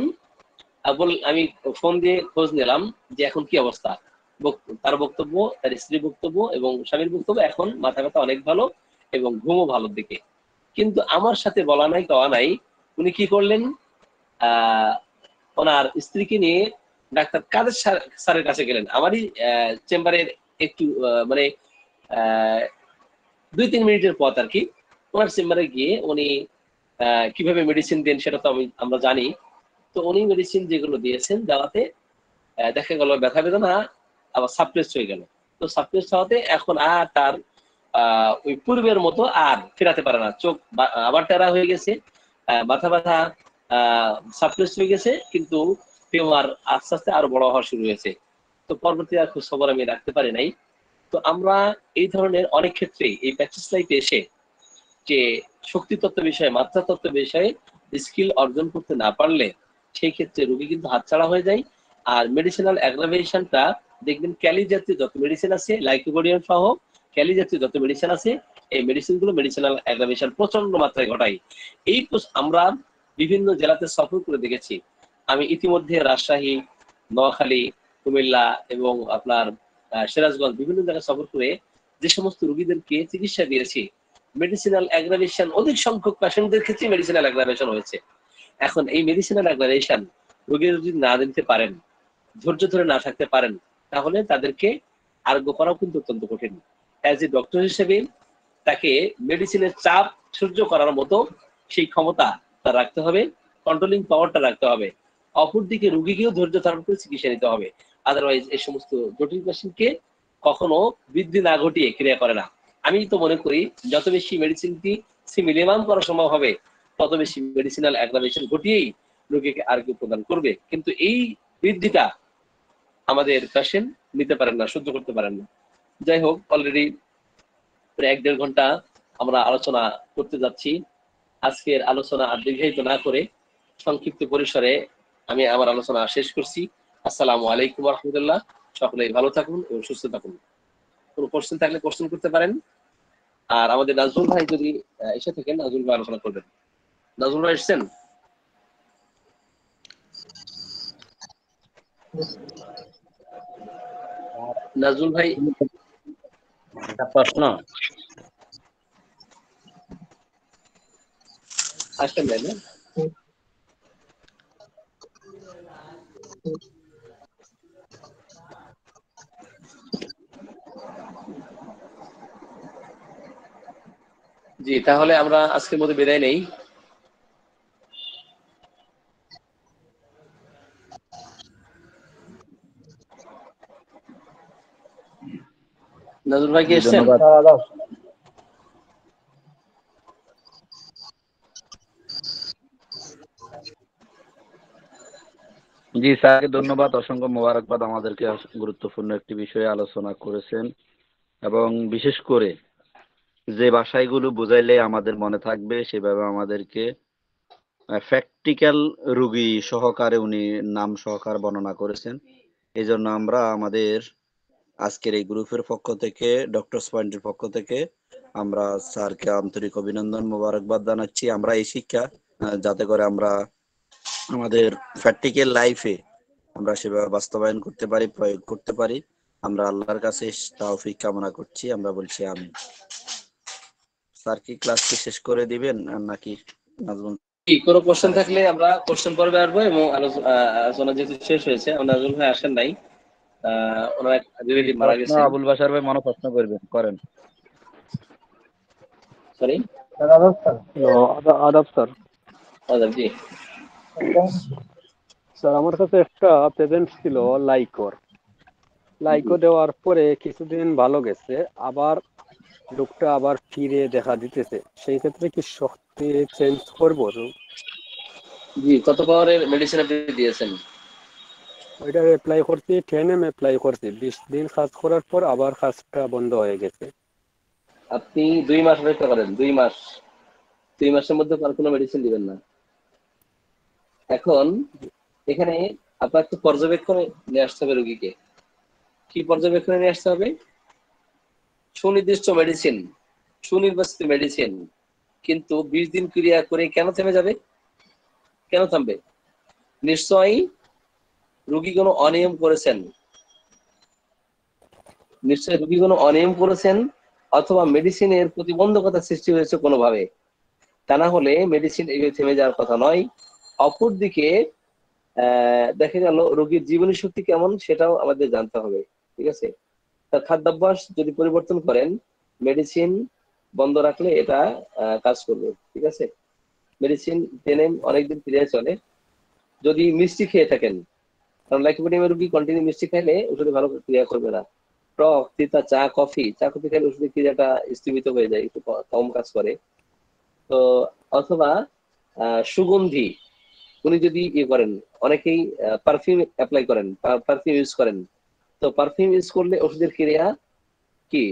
আমি ফোন দিয়ে খোঁজ নিলাম যে এখন কি অবস্থা। তার বক্তব্য, তার স্ত্রীর বক্তব্য এবং স্বামীর বক্তব্য, এখন মাথা ব্যথা অনেক ভালো এবং ঘুমও ভালোর দিকে। কিন্তু আমার সাথে বলা নাই কওয়া নাই, উনি কি করলেন, আহ ওনার স্ত্রীকে নিয়ে ডাক্তার কাদের স্যারের কাছে গেলেন, আমারই চেম্বারের একটু মানে 2-3 মিনিটের পথ আর কি। ওনার চেম্বারে গিয়ে উনি কিভাবে মেডিসিন দেন সেটা তো আমরা জানি। তো উনি মেডিসিন যেগুলো দিয়েছেন দেওয়াতে দেখা গেল ব্যথা বেদনা আবার সাপ্রেস হয়ে গেল। তো সাপ্রেস হওয়াতে এখন আর তার ওই পূর্বের মতো আর ফেরাতে পারে না, চোখ আবার টেরা হয়ে গেছে, মাথা ব্যথা সাপ্রেস হয়ে গেছে, কিন্তু টিউমার আস্তে আস্তে আরো বড় হওয়া শুরু হয়েছে। তো পরবর্তী আর খোঁজ খবর আমি রাখতে পারি নাই। তো আমরা এই ধরনের অনেক ক্ষেত্রেই এই প্র্যাকটিস লাইফে এসে যে শক্তি তত্ত্ব বিষয়ে, মাত্রা তত্ত্ব বিষয়ে স্কিল অর্জন করতে না পারলে সেই ক্ষেত্রে রোগী কিন্তু হাতছাড়া হয়ে যায়। আর মেডিসিনাল অ্যাগ্রাভেশনটা দেখবেন, ক্যালি জাতীয় যত মেডিসিন আছে, লাইকোপোডিয়াম সহ ক্যালি জাতীয় যত মেডিসিন আছে, এই মেডিসিনগুলো মেডিসিনাল অ্যাগ্রাভেশন প্রচন্ড মাত্রায় ঘটায়। এই আমরা বিভিন্ন জেলাতে সফর করে দেখেছি। আমি ইতিমধ্যে রাজশাহী, নোয়াখালী, কুমিল্লা এবং আপনার সিরাজগঞ্জ বিভিন্ন জায়গায় সফর করে যে সমস্ত রোগীদেরকে চিকিৎসা দিয়েছি, মেডিসিনাল অ্যাগ্রাভেশন অধিক সংখ্যক পেশেন্টদের ক্ষেত্রে মেডিসিনাল অ্যাগ্রাভেশন হয়েছে। এখন এই মেডিসিনাল অ্যাগ্রাভেশন রোগীরা যদি না দিতে পারেন, ধৈর্য ধরে না থাকতে পারেন, তাহলে তাদেরকে আরোগ্য করাও কিন্তু অত্যন্ত কঠিন। অ্যাজ এ ডক্টর হিসেবে তাকে মেডিসিনের চাপ সহ্য করার মতো সেই ক্ষমতা তার রাখতে হবে, কন্ট্রোলিং পাওয়ারটা রাখতে হবে। অপরদিকে রোগীকেও ধৈর্য ধারণ করে চিকিৎসা নিতে হবে। আদারওয়াইজ এই সমস্ত জটিল পেশেন্টকে কখনো বৃদ্ধি না ঘটিয়ে ক্রিয়া করে না। আমি তো মনে করি যত বেশি মেডিসিনটি মিনিমাম করা সম্ভব হবে, তত বেশি মেডিসিনাল অ্যাগ্রাভেশন ঘটিয়েই রোগীকে আরোগ্য প্রদান করবে। কিন্তু এই বৃদ্ধিটা আমাদের পেশেন্ট নিতে পারেন না, সহ্য করতে পারেন না। যাই হোক, অলরেডি প্রায় 1-1.5 ঘন্টা আমরা আলোচনা করতে যাচ্ছি। আজকের আলোচনা আর দীর্ঘায়িত না করে সংক্ষিপ্ত পরিসরে আমি আমার আলোচনা শেষ করছি। আসসালামু আলাইকুম ওয়া রাহমাতুল্লাহ। সকলেই ভালো থাকুন এবং সুস্থ থাকুন। কোনো কোশ্চেন থাকলে কোশ্চেন করতে পারেন। আর আমাদের নাজমুল ভাই যদি এসে থাকেন, নাজমুল ভাই আলোচনা করবেন। নাজমুল ভাই এসেছেন? নাজমুল ভাই একটা প্রশ্ন, আসছেন ভাই না? জি, তাহলে আমরা আজকের মধ্যে বিদায় নেই। নাজমুল ভাই কি এসেছেন? ধন্যবাদ। জি স্যারকে ধন্যবাদ, অসংখ্য মোবারকবাদ। আমাদেরকে গুরুত্বপূর্ণ একটি বিষয়ে আলোচনা করেছেন এবং বিশেষ করে যে ভাষাগুলো বুঝাইলে আমাদের মনে থাকবে সেভাবে আমাদেরকে প্র্যাকটিক্যাল রোগী সহকারে উনি নাম সহকারে বর্ণনা করেছেন। এই জন্য আমরা আমাদের আজকের এই গ্রুপের পক্ষ থেকে, ডক্টরস পয়েন্টের পক্ষ থেকে আমরা স্যারকে আন্তরিক অভিনন্দন, মোবারকবাদ জানাচ্ছি। আমরা এই শিক্ষা যাতে করে আমরা আমাদের প্র্যাকটিক্যাল লাইফে আমরা সেভাবে বাস্তবায়ন করতে পারি, প্রয়োগ করতে পারি, আমরা আল্লাহর কাছে তৌফিক কামনা করছি। আমরা বলছি আমিন। স্যার কি ক্লাসটি শেষ করে দিবেন নাকি নাজমুল? কোনো কোশ্চেন থাকলে আমরা কোশ্চেন পর্বে আসবো এবং আলোচনা যেহেতু শেষ হয়েছে, নাজমুল ভাই আসেন নাই, ওনার এক রিলেটিভ মারা প্রশ্ন গেছেন। আবুল বাশার ভাই মনে প্রশ্ন করবেন, করেন। সরি। স্যার আদাব স্যার। হ্যালো, আদাব স্যার। জি। স্যার আমার কাছে একটা প্রেজেন্ট ছিল লাইকর। জি। লাইকো দেওয়ার পরে কিছুদিন ভালো গেছে, আবার লোকটা আবার ফিরে দেখা দিতেছে। সেই ক্ষেত্রে কি শক্তি চেঞ্জ করবো? জি, কত পাওয়ারের মেডিসিন আপনি দিয়েছেন? ওইটা অ্যাপ্লাই করছি, 10 অ্যাপ্লাই করছি। 20 দিন কাজ করার পর আবার কাজটা বন্ধ হয়ে গেছে। আপনি 2 মাস অপেক্ষা করেন, 2 মাস। 2 মাসের মধ্যে আর কোনো মেডিসিন দিবেন না। এখন এখানে আপনার একটু পর্যবেক্ষণে নিয়ে আসতে হবে রোগীকে। কি পর্যবেক্ষণে নিয়ে আসতে হবে? সুনির্দিষ্ট মেডিসিন, সুনির্বাচিত মেডিসিন, কিন্তু 20 দিন ক্রিয়া করে কেন থেমে যাবে? কেন থামবে? নিশ্চয়ই রোগী কোনো অনিয়ম করেছেন, নিশ্চয়ই রোগী কোনো অনিয়ম করেছেন, অথবা মেডিসিনের প্রতিবন্ধকতা সৃষ্টি হয়েছে কোনোভাবে। তা না হলে মেডিসিন এইভাবে থেমে যাওয়ার কথা নয়। অপরদিকে দেখা গেল রোগীর জীবনী শক্তি কেমন সেটাও আমাদের জানতে হবে। ঠিক আছে? তার খাদ্যাভ্যাস যদি পরিবর্তন করেন, মেডিসিন বন্ধ রাখলে এটা কাজ করবে। ঠিক আছে? মেডিসিন টেনে অনেকদিন ফিরে চলে। যদি মিষ্টি খেয়ে থাকেন, কারণ লাইকোপেডিয়ামের রোগী কন্টিনিউ মিষ্টি খাইলে ওষুধে ভালো ক্রিয়া করবে না। টক, তিতা, চা, কফি খেলে ওষুধের ক্রিয়াটা স্থগিত হয়ে যায়, একটু কম কাজ করে। তো অথবা সুগন্ধি, উনি যদি ইয়ে করেন, অনেকেই পারফিউম অ্যাপ্লাই করেন, পারফিউম ইউজ করেন। তো পারফিউম ইউজ করলে ওষুধের ক্রিয়া কি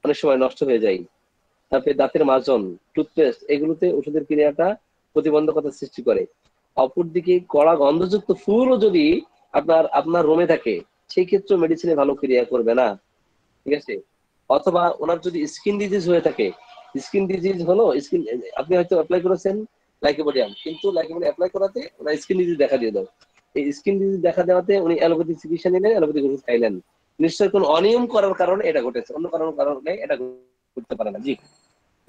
অনেক সময় নষ্ট হয়ে যায়। তারপরে দাঁতের মাজন, টুথপেস্ট, এগুলোতে ওষুধের ক্রিয়াটা প্রতিবন্ধকতা সৃষ্টি করে। অপরদিকে কড়া গন্ধযুক্ত ফুলও যদি আপনার আপনার রুমে থাকে, সেই ক্ষেত্রে মেডিসিনে ভালো ক্রিয়া করবে না। ঠিক আছে? অথবা ওনার যদি স্কিন ডিজিজ হয়ে থাকে, স্কিন ডিজিজ হলো স্কিন, আপনি হয়তো অ্যাপ্লাই করেছেন লাইকোপোডিয়াম, কিন্তু লাইকোপোডিয়াম অ্যাপ্লাই করাতে ওনার স্কিন ডিজিজ দেখা দিয়ে দাও। এই স্কিন ডিজিজ দেখা দেওয়াতে উনি অ্যালোপ্যাথিক চিকিৎসা নিলেন, অ্যালোপ্যাথিক ওষুধ খাইলেন। নিশ্চয়ই কোন অনিয়ম করার কারণে এটা ঘটেছে, অন্য কারণে এটা ঘটতে পারে না। জি,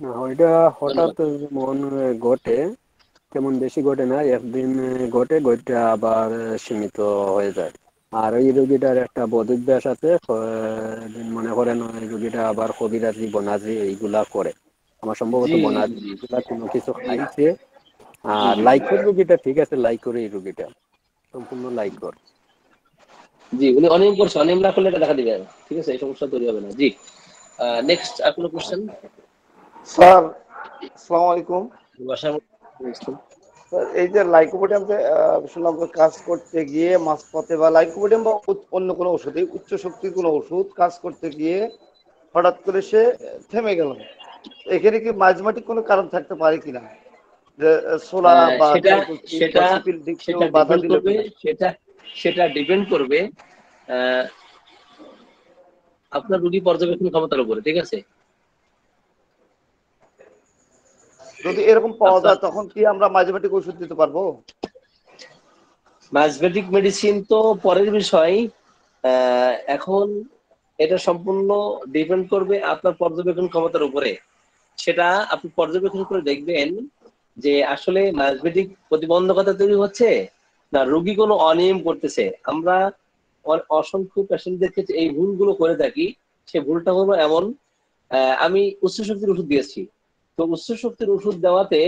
না, ওইটা হঠাৎ ধন্যবাদ। যেমন ঘটে, তেমন বেশি ঘটে না। একদিন ঘটে, ঘটে আবার সীমিত হয়ে যায়। আর ওই রোগীটার একটা বদভ্যাস আছে, মনে করেন ওই রোগীটা আবার কবিরাজি বনাজি এইগুলা করে। আমার সম্ভবত জি, বনাজি জি, এগুলা কোনো কিছু জি, খাইছে। জি, আর জি, লাইকর রোগীটা ঠিক আছে, লাইকর এই রোগীটা সম্পূর্ণ লাইকর। জি, উনি অনিয়ম করছে, অনিয়ম না করলে এটা দেখা দিবে। ঠিক আছে? এই সমস্যা তৈরি হবে না। জি, নেক্সট আর কোনো কোশ্চেন? স্যার আসসালামু আলাইকুম। বাসায় স্যার, এই যে লাইকোপোডিয়াম যে শুনলাম যে কাজ করতে গিয়ে মাঝপথে বা লাইকোপোডিয়াম বা অন্য কোনো ওষুধ, এই উচ্চ শক্তির কোনো ওষুধ কাজ করতে গিয়ে হঠাৎ করে সে থেমে গেল, এখানে কি ম্যাজমেটিক কোনো কারণ থাকতে পারে কিনা, যে সোলা বা সেটা সাইটোস্টিক বা সেটা সিপিল কেউ সেটা বাধা ডিপেন্ড দিল করবে, কিনা? সেটা সেটা ডিপেন্ড করবে আহ, আপনার রোগী পর্যবেক্ষণ ক্ষমতার উপরে। ঠিক আছে? যদি এরকম পাওয়া আপনার যায় তখন কি আমরা ম্যাজমেটিক ওষুধ দিতে পারবো? ম্যাজমেটিক মেডিসিন তো পরের বিষয়। এখন এটা সম্পূর্ণ ডিপেন্ড করবে আপনার পর্যবেক্ষণ ক্ষমতার উপরে। সেটা আপনি পর্যবেক্ষণ করে দেখবেন যে আসলে ম্যাজমেটিক প্রতিবন্ধকতা তৈরি হচ্ছে না রোগী কোনো অনিয়ম করতেছে। আমরা অসংখ্য পেশেন্টদের ক্ষেত্রে এই ভুলগুলো করে থাকি। সে ভুলটা হলো এমন, আমি উচ্চ শক্তির ওষুধ দিয়েছি, তো উচ্চ শক্তির ওষুধ দেওয়াতে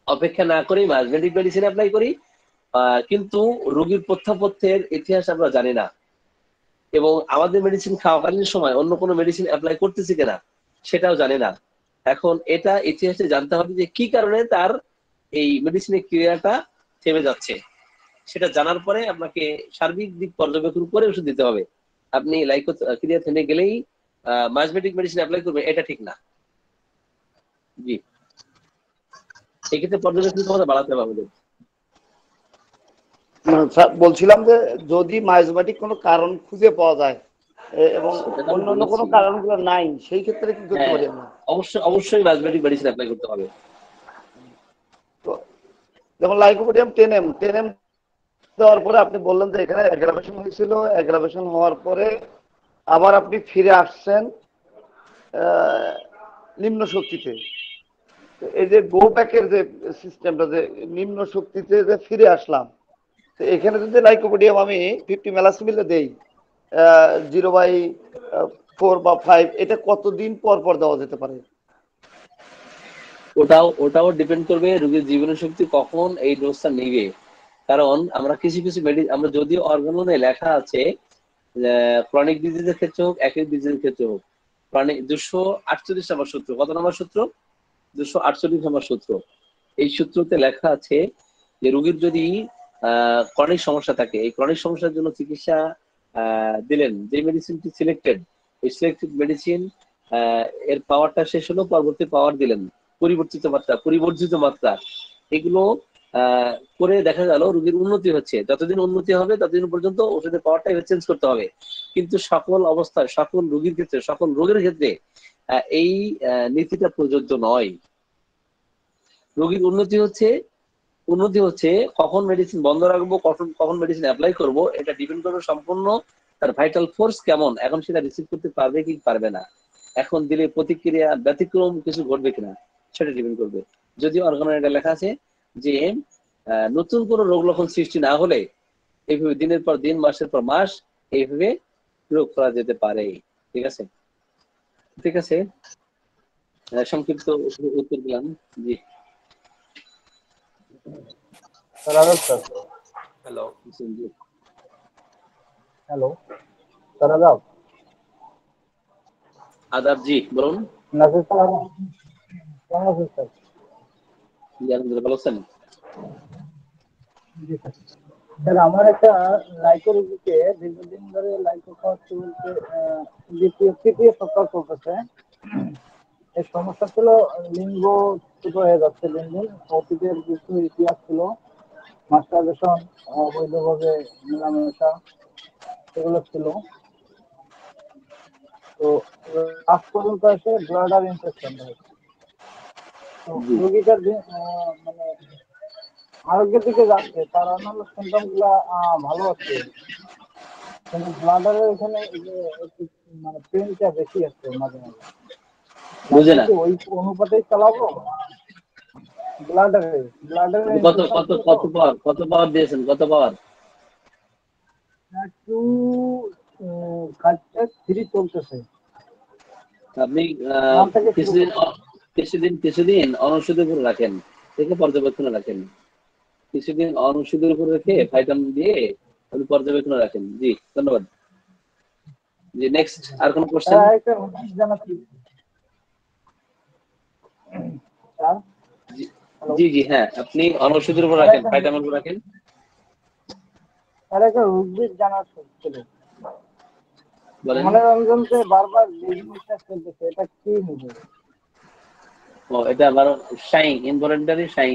অপেক্ষা না করেই ম্যাজমেটিক মেডিসিন অ্যাপ্লাই করি, কিন্তু রোগীর প্রেক্ষাপটের ইতিহাস আমরা জানি না, এবং আমাদের মেডিসিন খাওয়াকালীন সময় অন্য কোনো মেডিসিন অ্যাপ্লাই করতেছি কিনা সেটাও জানি না। এখন এটা ইতিহাসে জানতে হবে যে কি কারণে তার এই মেডিসিনের ক্রিয়াটা থেমে যাচ্ছে। সেটা জানার পরে আপনাকে সার্বিক দিক পর্যবেক্ষণ করে ওষুধ দিতে হবে। আপনি লাইকো ক্রিয়া থেমে গেলেই ম্যাজমেটিক মেডিসিন অ্যাপ্লাই করবেন, এটা ঠিক না। জি, এক্ষেত্রে পর্যবেক্ষণ ক্ষমতা বাড়াতে হবে আমাদের। স্যার বলছিলাম যে যদি ম্যাজমেটিক কোনো কারণ খুঁজে পাওয়া যায় এবং সেটা তো আমি অন্যান্য কোনো বলেছি। কারণগুলো নাই, সেই ক্ষেত্রে কি করতে হ্যাঁ, পারি আমরা? অবশ্যই ম্যাজমেটিক মেডিসিন অ্যাপ্লাই করতে হবে। তো যেমন লাইকোপোডিয়াম 10M দেওয়ার পরে আপনি বললেন যে এখানে অ্যাগ্রাভেশন হয়েছিল, অ্যাগ্রাভেশন হওয়ার পরে আবার আপনি ফিরে আসছেন আহ, নিম্ন শক্তিতে। তো এই যে গো ব্যাকের যে সিস্টেমটা, যে নিম্ন শক্তিতে যে ফিরে আসলাম, তো এখানে যদি লাইকোপোডিয়াম আমি 50 মেলাসিমিলে দেই, 0/4 বা 5, এটা কতদিন পর পর দেওয়া যেতে পারে? ওটাও ডিপেন্ড করবে রোগীর জীবনী শক্তি কখন এই ডোজটা নিবে। কারণ আমরা কিছু কিছু আমরা যদিও অর্গাননে লেখা আছে ক্রনিক ডিজিজের ক্ষেত্রে হোক, অ্যাকিউট ডিজিজের ক্ষেত্রে হোক, ক্রনিক 248 নম্বর সূত্র, কত নম্বর সূত্র? 248 নম্বর সূত্র। এই সূত্রতে লেখা আছে যে রোগীর যদি ক্রনিক সমস্যা থাকে, এই ক্রনিক সমস্যার জন্য চিকিৎসা দিলেন, যে মেডিসিনটি সিলেক্টেড, এই সিলেক্টেড মেডিসিন এর পাওয়ারটা শেষ হলো, পরবর্তী পাওয়ার দিলেন, পরিবর্ধিত মাত্রা, এগুলো করে দেখা গেল রোগীর উন্নতি হচ্ছে। যতদিন উন্নতি হবে ততদিন পর্যন্ত ওষুধের পাওয়ারটা চেঞ্জ করতে হবে। কিন্তু সকল অবস্থায়, সকল রোগীর ক্ষেত্রে, সকল রোগের ক্ষেত্রে এই নীতিটা প্রযোজ্য নয়। রোগীর উন্নতি হচ্ছে কখন মেডিসিন বন্ধ রাখবো, কখন মেডিসিন অ্যাপ্লাই করব, এটা ডিপেন্ড করবে সম্পূর্ণ তার ভাইটাল ফোর্স কেমন, এখন সেটা রিসিভ করতে পারবে কি পারবে না, এখন দিলে প্রতিক্রিয়া ব্যতিক্রম কিছু ঘটবে কিনা, সেটা ডিপেন্ড করবে। যদি অর্গানের এটা লেখা আছে যে নতুন কোনো রোগ লক্ষণ সৃষ্টি না হলে এইভাবে দিনের পর দিন, মাসের পর মাস এইভাবে প্রয়োগ করা যেতে পারে। ঠিক আছে, ঠিক আছে, সংক্ষিপ্ত উত্তর দিলাম। জি স্যার আদাব স্যার। হ্যালো জি। হ্যালো স্যার আদাব। আদাব, জি বলুন। নাসির স্যার আদাব। কেমন আছেন স্যার? জি আলহামদুলিল্লাহ, ভালো আছেন? জি স্যার। স্যার আমার একটা লাইকো রোগীকে দীর্ঘদিন ধরে লাইকো খাওয়াচ্ছে বলতে তৃতীয় সপ্তাহ চলতেছে। এই সমস্যা ছিল লিঙ্গ ছোট হয়ে যাচ্ছে দিন দিন, অতীতের কিছু ইতিহাস ছিল, মাস্টারবেশন, অবৈধভাবে মেলামেশা, এগুলো ছিল। তো লাস্ট পর্যন্ত এসে ব্লাডার ইনফেকশন হয়েছে। তো জি রোগীটার মানে আরোগ্যের দিকে যাচ্ছে, তার অন্যান্য সিমটম গুলা ভালো আছে, কিন্তু ব্লাডারের এখানে এই যে একটু মানে পেনটা বেশি আছে মাঝে মাঝে। বুঝে ডাক্তার না কি ওই অনুপাতেই চালাবো? ব্লাডারের কত ইনফেকশন কত ছিল তো, কত পাওয়ার দিয়েছেন, কত পাওয়ার? একটু কাজটা ফ্রি চলতেছে। আপনি ওয়ান থেকে শুরু কিছুদিন করতে কিছুদিন অনৌষধের উপর রাখেন, থেকে পর্যবেক্ষণে রাখেন, কিছুদিন অনৌষধের উপর রেখে ভাইটামিন দিয়ে আপনি পর্যবেক্ষণে রাখেন। জি ধন্যবাদ। জি নেক্সট, আর কোন কোশ্চেন? একটা জানাচ্ছি স্যার। হ্যালো জি জি হ্যাঁ, আপনি অনৌষধের উপর স্যার, রাখেন, একটা ভাইটামিন উপর রাখেন। স্যার একটা উদ্ভিদ জানার ছিল। বলেন। মনে রঞ্জনকে বারবার নিঃশ্বাস চলতেছে, এটা কি নিবে? ও এটা আবার শাইং,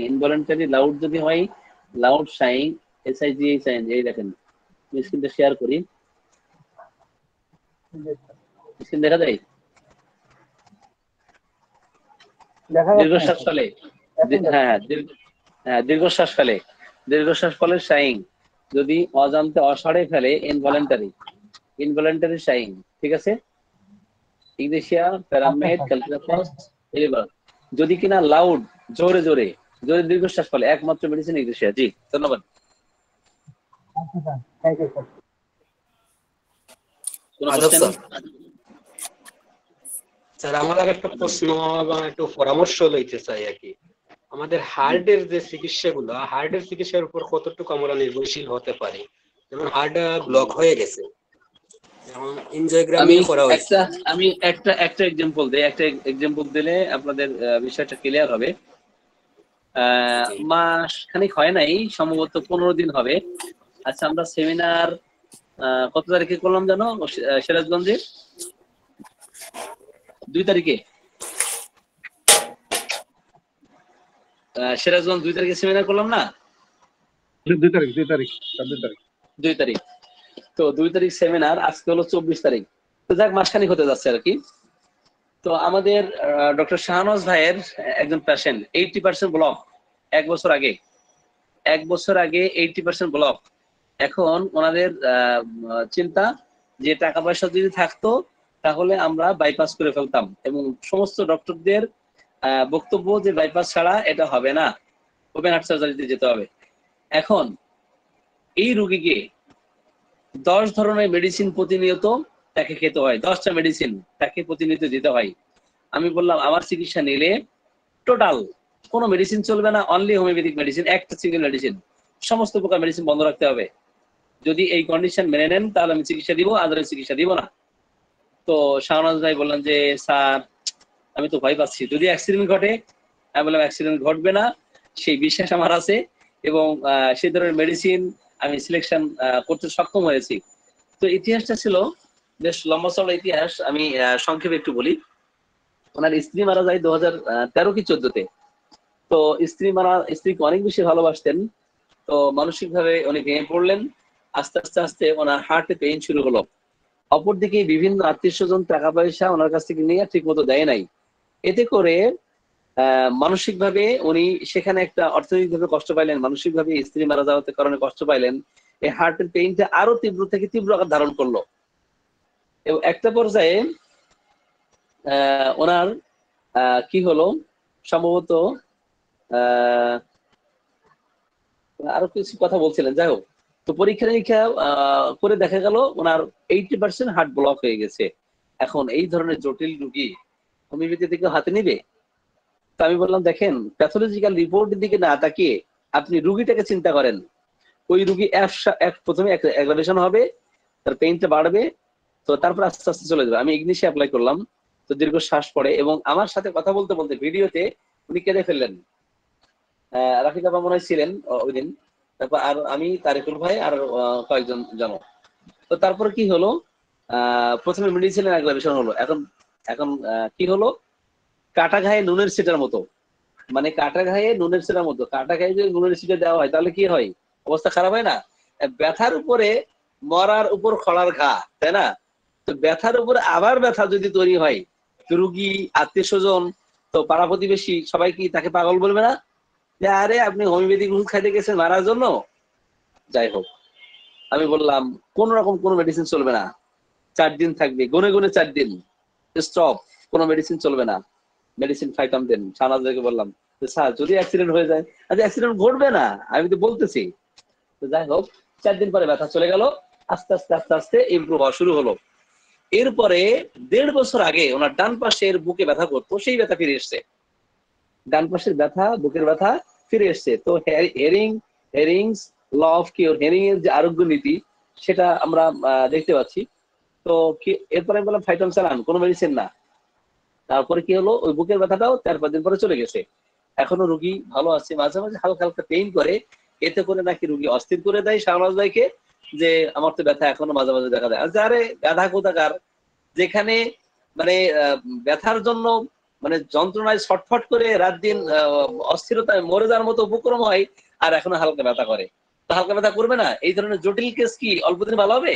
ইনভলেন্টারি লাউড যদি হয়, লাউড শাইং, SIG সাইন, এই দেখেন স্ক্রিনটা শেয়ার করি, স্ক্রিন দেখা যায়? দেখা যাচ্ছে না দীর্ঘশ্বাস স্যার, ফলে, এখন হ্যাঁ যাচ্ছে। হ্যাঁ দীর্ঘশ্বাস ফেলে, দীর্ঘশ্বাস ফলে শাইং, যদি অজান্তে অসাড়ে ফেলে ইনভলেন্টারি শাইং। ঠিক আছে, ইগনেশিয়া, আচ্ছা প্যারামেড, স্যার, ক্যালকুলাস, এবার যদি কিনা লাউড, জোরে জোরে জোরে দীর্ঘশ্বাস ফলে, একমাত্র মেডিসিন ইগনেশিয়া। জি ধন্যবাদ। আচ্ছা স্যার, থ্যাংক ইউ স্যার। কোনো আদব কোশ্চেন? স্যার। স্যার আমার আর একটা প্রশ্ন এবং একটু পরামর্শ লইতে চাই আর কি। আমাদের হার্টের যে চিকিৎসাগুলো, হার্টের চিকিৎসার উপর কতটুকু আমরা নির্ভরশীল হতে পারি? যেমন হার্ট ব্লক হয়ে গেছে, যেমন এনজিওগ্রামই আমি করা হয়েছে। একটা আমি একটা এক্সাম্পল দিই, একটা এক্সাম্পল দিলে আপনাদের বিষয়টা ক্লিয়ার হবে। জি মাস খানিক হয় নাই, সম্ভবত 15 দিন হবে। আচ্ছা, আমরা সেমিনার কত তারিখে করলাম জানো? সিরাজগঞ্জে 2 তারিখে, সিরাজগঞ্জ 2 তারিখে সেমিনার করলাম না? 2 তারিখ 2 তারিখ 2 তারিখ। 2 তারিখ। তো 2 তারিখ সেমিনার, আজকে হলো 24 তারিখ। তো যাক, মাসখানিক হতে যাচ্ছে আর কি। তো আমাদের ডক্টর শাহনওয়াজ ভাইয়ের একজন পেশেন্ট 80% ব্লক, 1 বছর আগে 80% ব্লক। এখন ওনাদের চিন্তা যে টাকা পয়সা যদি থাকতো তাহলে আমরা বাইপাস করে ফেলতাম, এবং সমস্ত ডক্টরদের বক্তব্য যে বাইপাস ছাড়া এটা হবে না, ওপেন হার্ট সার্জারিতে যেতে হবে। এখন এই রোগীকে 10 ধরনের মেডিসিন প্রতিনিয়ত তাকে খেতে হয়, 10টা মেডিসিন তাকে প্রতিনিয়ত দিতে হয়। আমি বললাম আমার চিকিৎসা নিলে টোটাল কোনো মেডিসিন চলবে না, অনলি হোমিওপ্যাথিক মেডিসিন, একটা সিঙ্গেল মেডিসিন, সমস্ত প্রকার মেডিসিন বন্ধ রাখতে হবে। যদি এই কন্ডিশন মেনে নেন তাহলে আমি চিকিৎসা দিব, আদারের চিকিৎসা দিব না। তো শাহনাজ ভাই বললেন যে স্যার আমি তো ভয় পাচ্ছি, যদি অ্যাক্সিডেন্ট ঘটে। আমি বললাম অ্যাক্সিডেন্ট ঘটবে না, সেই বিশ্বাস আমার আছে, এবং সেই ধরনের মেডিসিন আমি সিলেকশন করতে সক্ষম হয়েছি। তো ইতিহাসটা ছিল বেশ লম্বা চড়া ইতিহাস, আমি সংক্ষেপে একটু বলি। ওনার স্ত্রী মারা যায় 2013 কি 14-তে। তো স্ত্রীকে অনেক বেশি ভালোবাসতেন। তো মানসিক ভাবে উনি ভেঙে পড়লেন। আস্তে আস্তে আস্তে ওনার হার্টে পেইন শুরু হলো। অপরদিকে বিভিন্ন আত্মীয় স্বজন টাকা পয়সা ওনার কাছ থেকে নিয়ে ঠিক মতো দেয় নাই। এতে করে মানসিক ভাবে উনি সেখানে একটা অর্থনৈতিকভাবে কষ্ট পাইলেন, মানসিক ভাবে স্ত্রী মারা যাওয়ার কারণে কষ্ট পাইলেন। এই হার্টের পেইনটা আরো তীব্র থেকে তীব্র আকার ধারণ করলো, এবং একটা পর্যায়ে ওনার কি হলো সম্ভবত আহ আরো কিছু কথা বলছিলেন, যাই হোক। তো পরীক্ষা নিরীক্ষা করে দেখা গেল ওনার 80% হার্ট ব্লক হয়ে গেছে। এখন এই ধরনের জটিল রোগী হোমিওপ্যাথি থেকে হাতে নিবে? তো আমি বললাম দেখেন, প্যাথোলজিক্যাল রিপোর্টের দিকে না তাকিয়ে আপনি রুগীটাকে চিন্তা করেন। ওই রুগী প্রথমে অ্যাগ্রাভেশন হবে, তার পেইনটা বাড়বে, তো তারপর আস্তে আস্তে চলে যাবে। আমি ইগনিশে অ্যাপ্লাই করলাম, তো দীর্ঘ শ্বাস পড়ে, এবং আমার সাথে কথা বলতে বলতে ভিডিওতে উনি কেঁদে ফেললেন। রাফিক আপা মনে হয় ছিলেন ওই দিন, তারপর আর আমি, তারিকুল ভাই, আর কয়েকজন জন। তো তারপরে কি হলো, প্রথমে মেডিসিনের অ্যাগ্রাভেশন হলো। এখন এখন কি হলো, কাটা ঘায়ে নুনের ছিটার মতো, মানে কাটা ঘায়ে নুনের ছিটার মতো। কাটা ঘায়ে যদি নুনের ছিটা দেওয়া হয় তাহলে কি হয়, অবস্থা খারাপ হয় না? ব্যথার উপরে মরার উপর খড়ার ঘা, তাই না? তো ব্যথার উপরে আবার ব্যথা যদি তৈরি হয়, রুগী, আত্মীয় স্বজন, তো পাড়া প্রতিবেশী সবাই কি তাকে পাগল বলবে না যে আরে আপনি হোমিওপ্যাথিক ওষুধ খাইতে গেছেন মারার জন্য? যাই হোক, আমি বললাম কোন রকম কোনো মেডিসিন চলবে না, 4 দিন থাকবে, গুনে গুনে 4 দিন স্টপ, কোনো মেডিসিন চলবে না, মেডিসিন ফাইটাম দেন। শাহনাজকে বললাম স্যার যদি অ্যাক্সিডেন্ট হয়ে যায়? আচ্ছা অ্যাক্সিডেন্ট ঘটবে না, আমি তো বলতেছি। তো যাই হোক, 4 দিন পরে ব্যথা চলে গেল, আস্তে আস্তে আস্তে আস্তে ইমপ্রুভ হওয়া শুরু হলো। এরপরে 1.5 বছর আগে ওনার ডান পাশের বুকে ব্যথা করতো, সেই ব্যথা ফিরে এসছে। ডান পাশের ব্যথা, বুকের ব্যথা ফিরে এসছে। তো হেরিংস ল অফ কিওর, হেরিং এর যে আরোগ্য নীতি, সেটা আমরা দেখতে পাচ্ছি। তো এরপরে আমি বললাম ফাইটাম চালান, কোনো মেডিসিন না। তারপরে কি হলো, ওই বুকের ব্যথাটাও 4-5 দিন পরে চলে গেছে। এখনো রুগী ভালো আছে, মাঝে মাঝে হালকা হালকা পেইন করে, এতে করে নাকি রুগী অস্থির করে দেয় শাহনাজ ভাইকে, যে আমার তো ব্যথা এখনো মাঝে মাঝে দেখা যায়। আচ্ছা আরে ব্যথা কোথাকার, যেখানে মানে ব্যথার জন্য মানে যন্ত্রণায় ছটফট করে রাত দিন অস্থিরতায় মরে যাওয়ার মতো উপক্রম হয়, আর এখনো হালকা ব্যথা করে। তো হালকা ব্যথা করবে না? এই ধরনের জটিল কেস কি অল্প দিনে ভালো হবে?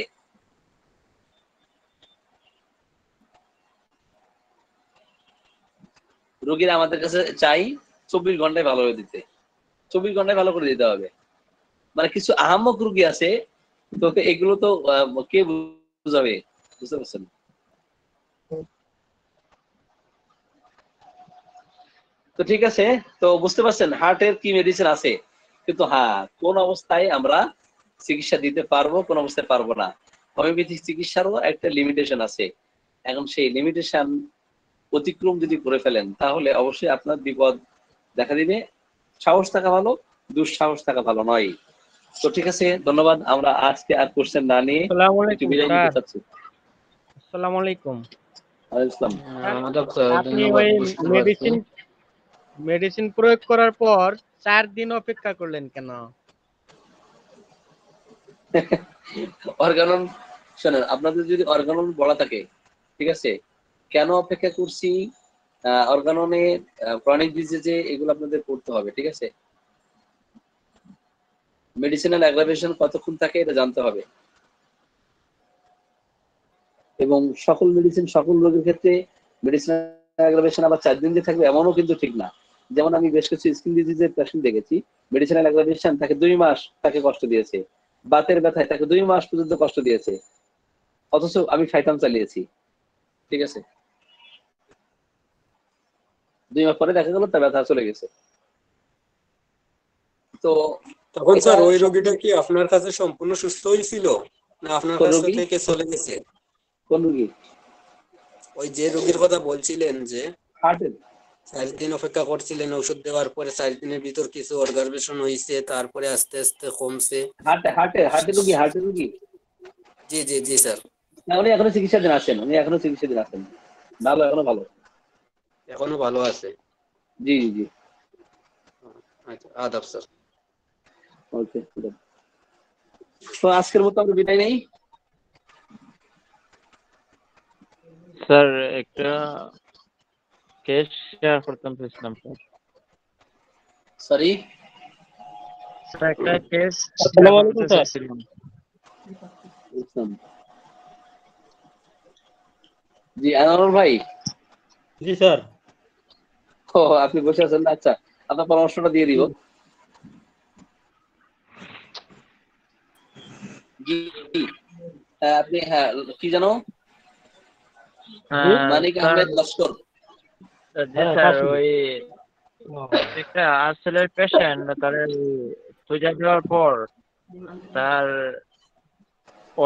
রোগীরা আমাদের কাছে চাই 24 ঘন্টায় ভালো হয়ে দিতে, 24 ঘন্টায় ভালো করে দিতে হবে। মানে কিছু আহাম্মক রোগী আছে, তো এগুলো তো কে বুঝাবে, বুঝতে পারছেন? তো ঠিক আছে, তো বুঝতে পারছেন হার্টের কি মেডিসিন আছে, কিন্তু হ্যাঁ কোন অবস্থায় আমরা চিকিৎসা দিতে পারবো, কোন অবস্থায় পারবো না। হোমিওপ্যাথিক চিকিৎসারও একটা লিমিটেশন আছে। এখন সেই লিমিটেশন অতিক্রম যদি করে ফেলেন তাহলে অবশ্যই আপনার বিপদ দেখা দিবে। সাহস থাকা ভালো, দুঃসাহস থাকা ভালো নয়। তো ঠিক আছে, ধন্যবাদ। আমরা আজকে আর কোশ্চেন না নিয়ে আসসালামু একটু আলাইকুম বিদায় নিতে স্যার। চাচ্ছি। আসসালামু আলাইকুম। ওয়ালাইকুম আসসালাম। আপনি ওই মেডিসিন প্রয়োগ করার পর 4 দিন অপেক্ষা করলেন কেন? অর্গানন, শোনেন, আপনাদের যদি অর্গানন বলা থাকে, ঠিক আছে, কেন অপেক্ষা করছি, অর্গাননে ক্রনিক ডিজিজে এগুলো আপনাদের পড়তে হবে, ঠিক আছে। মেডিসিনাল অ্যাগ্রাভেশন কতক্ষণ থাকে এটা জানতে হবে, এবং সকল মেডিসিন সকল রোগের ক্ষেত্রে মেডিসিনাল অ্যাগ্রাভেশন আবার 4 দিন দিয়ে থাকবে এমনও কিন্তু ঠিক না। যেমন আমি বেশ কিছু স্কিন ডিজিজের পেশেন্ট দেখেছি, মেডিসিনাল অ্যাগ্রাভেশন তাকে 2 মাস তাকে কষ্ট দিয়েছে, বাতের ব্যথায় তাকে 2 মাস পর্যন্ত কষ্ট দিয়েছে, অথচ আমি ফাইটাম চালিয়েছি, ঠিক আছে। 2 মাস পরে দেখা গেল তার ব্যথা চলে গেছে। তো তখন এটা স্যার ওই রোগীটা কি আপনার কাছে সম্পূর্ণ সুস্থ হয়েছিল? না আপনার কোন কাছ রোগী? থেকে চলে গেছে। কোন রোগী? ওই যে রোগীর কথা বলছিলেন যে হার্টের? 4 দিন অপেক্ষা করছিলেন ওষুধ দেওয়ার পরে, 4 দিনের ভিতর কিছু অর্গানবেশন হয়েছে, তারপরে আস্তে আস্তে কমছে। হার্টের রোগী? জি জি জি স্যার। না, উনি এখনো চিকিৎসাধীন আছেন, ভালো, এখনো ভালো। এখনো ভালো আছে। জি জি জি। আচ্ছা, আদাব স্যার। ওকে, তো আজকের মতো আমরা বিদায় নেই। স্যার একটা কেস শেয়ার করতাম চাইছিলাম স্যার। সরি, স্যার একটা কেস শেয়ার আসসালামু আলাইকুম করতে স্যার। চাইছিলাম। জি আনোয়ার ভাই। জি স্যার। ও, আপনি বসে আছেন না? আচ্ছা, আপনার পরামর্শটা দিয়ে দিব। জি, আপনি, হ্যাঁ, কি জানো, মানিক স্যার আহমেদ লস্কর। জি স্যার, ওই একটা আর্সেলের পেশেন্ট, তার সোজা যাওয়ার পর তার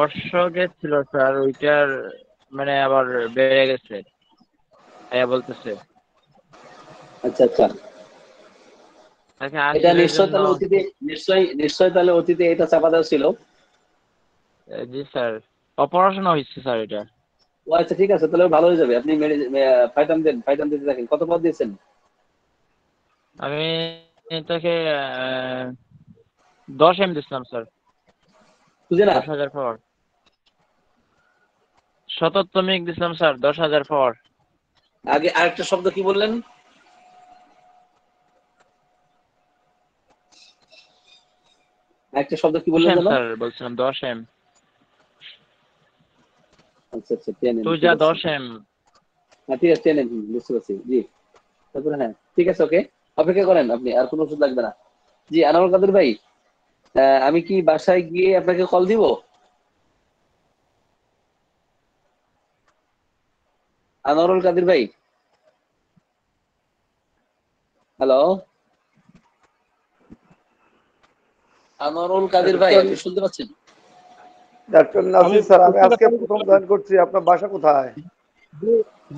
অর্শ গেছিল স্যার, ওইটার মানে আবার বেড়ে গেছে বলতেছে। আচ্ছা আচ্ছা, তাকে এটা আর্সেলের নিশ্চয় জন্য। তাহলে অতীতে, নিশ্চয় তাহলে অতীতে এটা চাপা দেওয়া ছিল। জি স্যার, অপারেশন হয়েছে স্যার এটা। ও আচ্ছা, ঠিক আছে, তাহলে ভালো হয়ে যাবে। আপনি ফাইটাম দিতে থাকেন। কত পদ দিয়েছেন? আমি তাকে 10 দিছিলাম স্যার। বুঝে না? 10,000 পাওয়ার। শততমিক দিছিলাম স্যার, 10,000 পাওয়ার। আগে আরেকটা শব্দ কি বললেন? একটা শব্দ কি বললেন জানো? স্যার বলছিলাম 10 আচ্ছা আচ্ছা, 10 এম, ঠিক সোজা আছে। 10 হ্যাঁ ঠিক আছে, 10 এম, বুঝতে পারছি। জি, তারপরে হ্যাঁ ঠিক আছে, ওকে, অপেক্ষা করেন আপনি, আর কোনো ওষুধ লাগবে না। জি আনোয়ার কাদের ভাই, আমি কি বাসায় গিয়ে আপনাকে কল দিব? আনোয়ারুল কাদের ভাই, হ্যালো, আনোয়ারুল কাদের ভাই, আপনি শুনতে পাচ্ছেন? ডাক্তার নাসির স্যার, আমি আজকে প্রথম জয়েন করছি। আপনার বাসা কোথায়?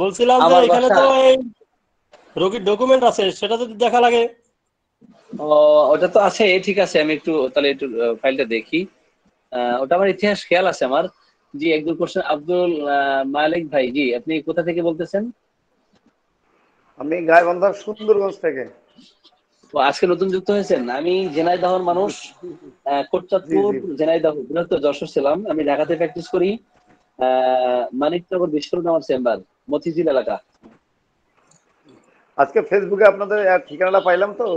বলছিলাম যে আমার এখানে বাসা, তো এই রোগীর ডকুমেন্ট আছে, সেটা যদি দেখা লাগে। ওটা তো আছে, ঠিক আছে, আমি একটু তাহলে একটু ফাইলটা দেখি। ওটা আমার ইতিহাস খেয়াল আছে আমার। জি, একদম কোশ্চেন, আব্দুল মালিক ভাই, জি আপনি কোথা থেকে বলতেছেন? আমি গাইবান্ধার সুন্দরগঞ্জ থেকে। তো আজকে নতুন যুক্ত হয়েছেন? আমি ঝিনাইদহর মানুষ, জি কোটচাঁদপুর, জি। ঝিনাইদহ, বৃহত্তর যশোর ছিলাম। আমি ঢাকাতে প্র্যাকটিস করি। মানিকনগর বিশ্বরোড আমার চেম্বার, মতিঝিল এলাকা। আজকে ফেসবুকে আপনাদের ঠিকানাটা পাইলাম তো।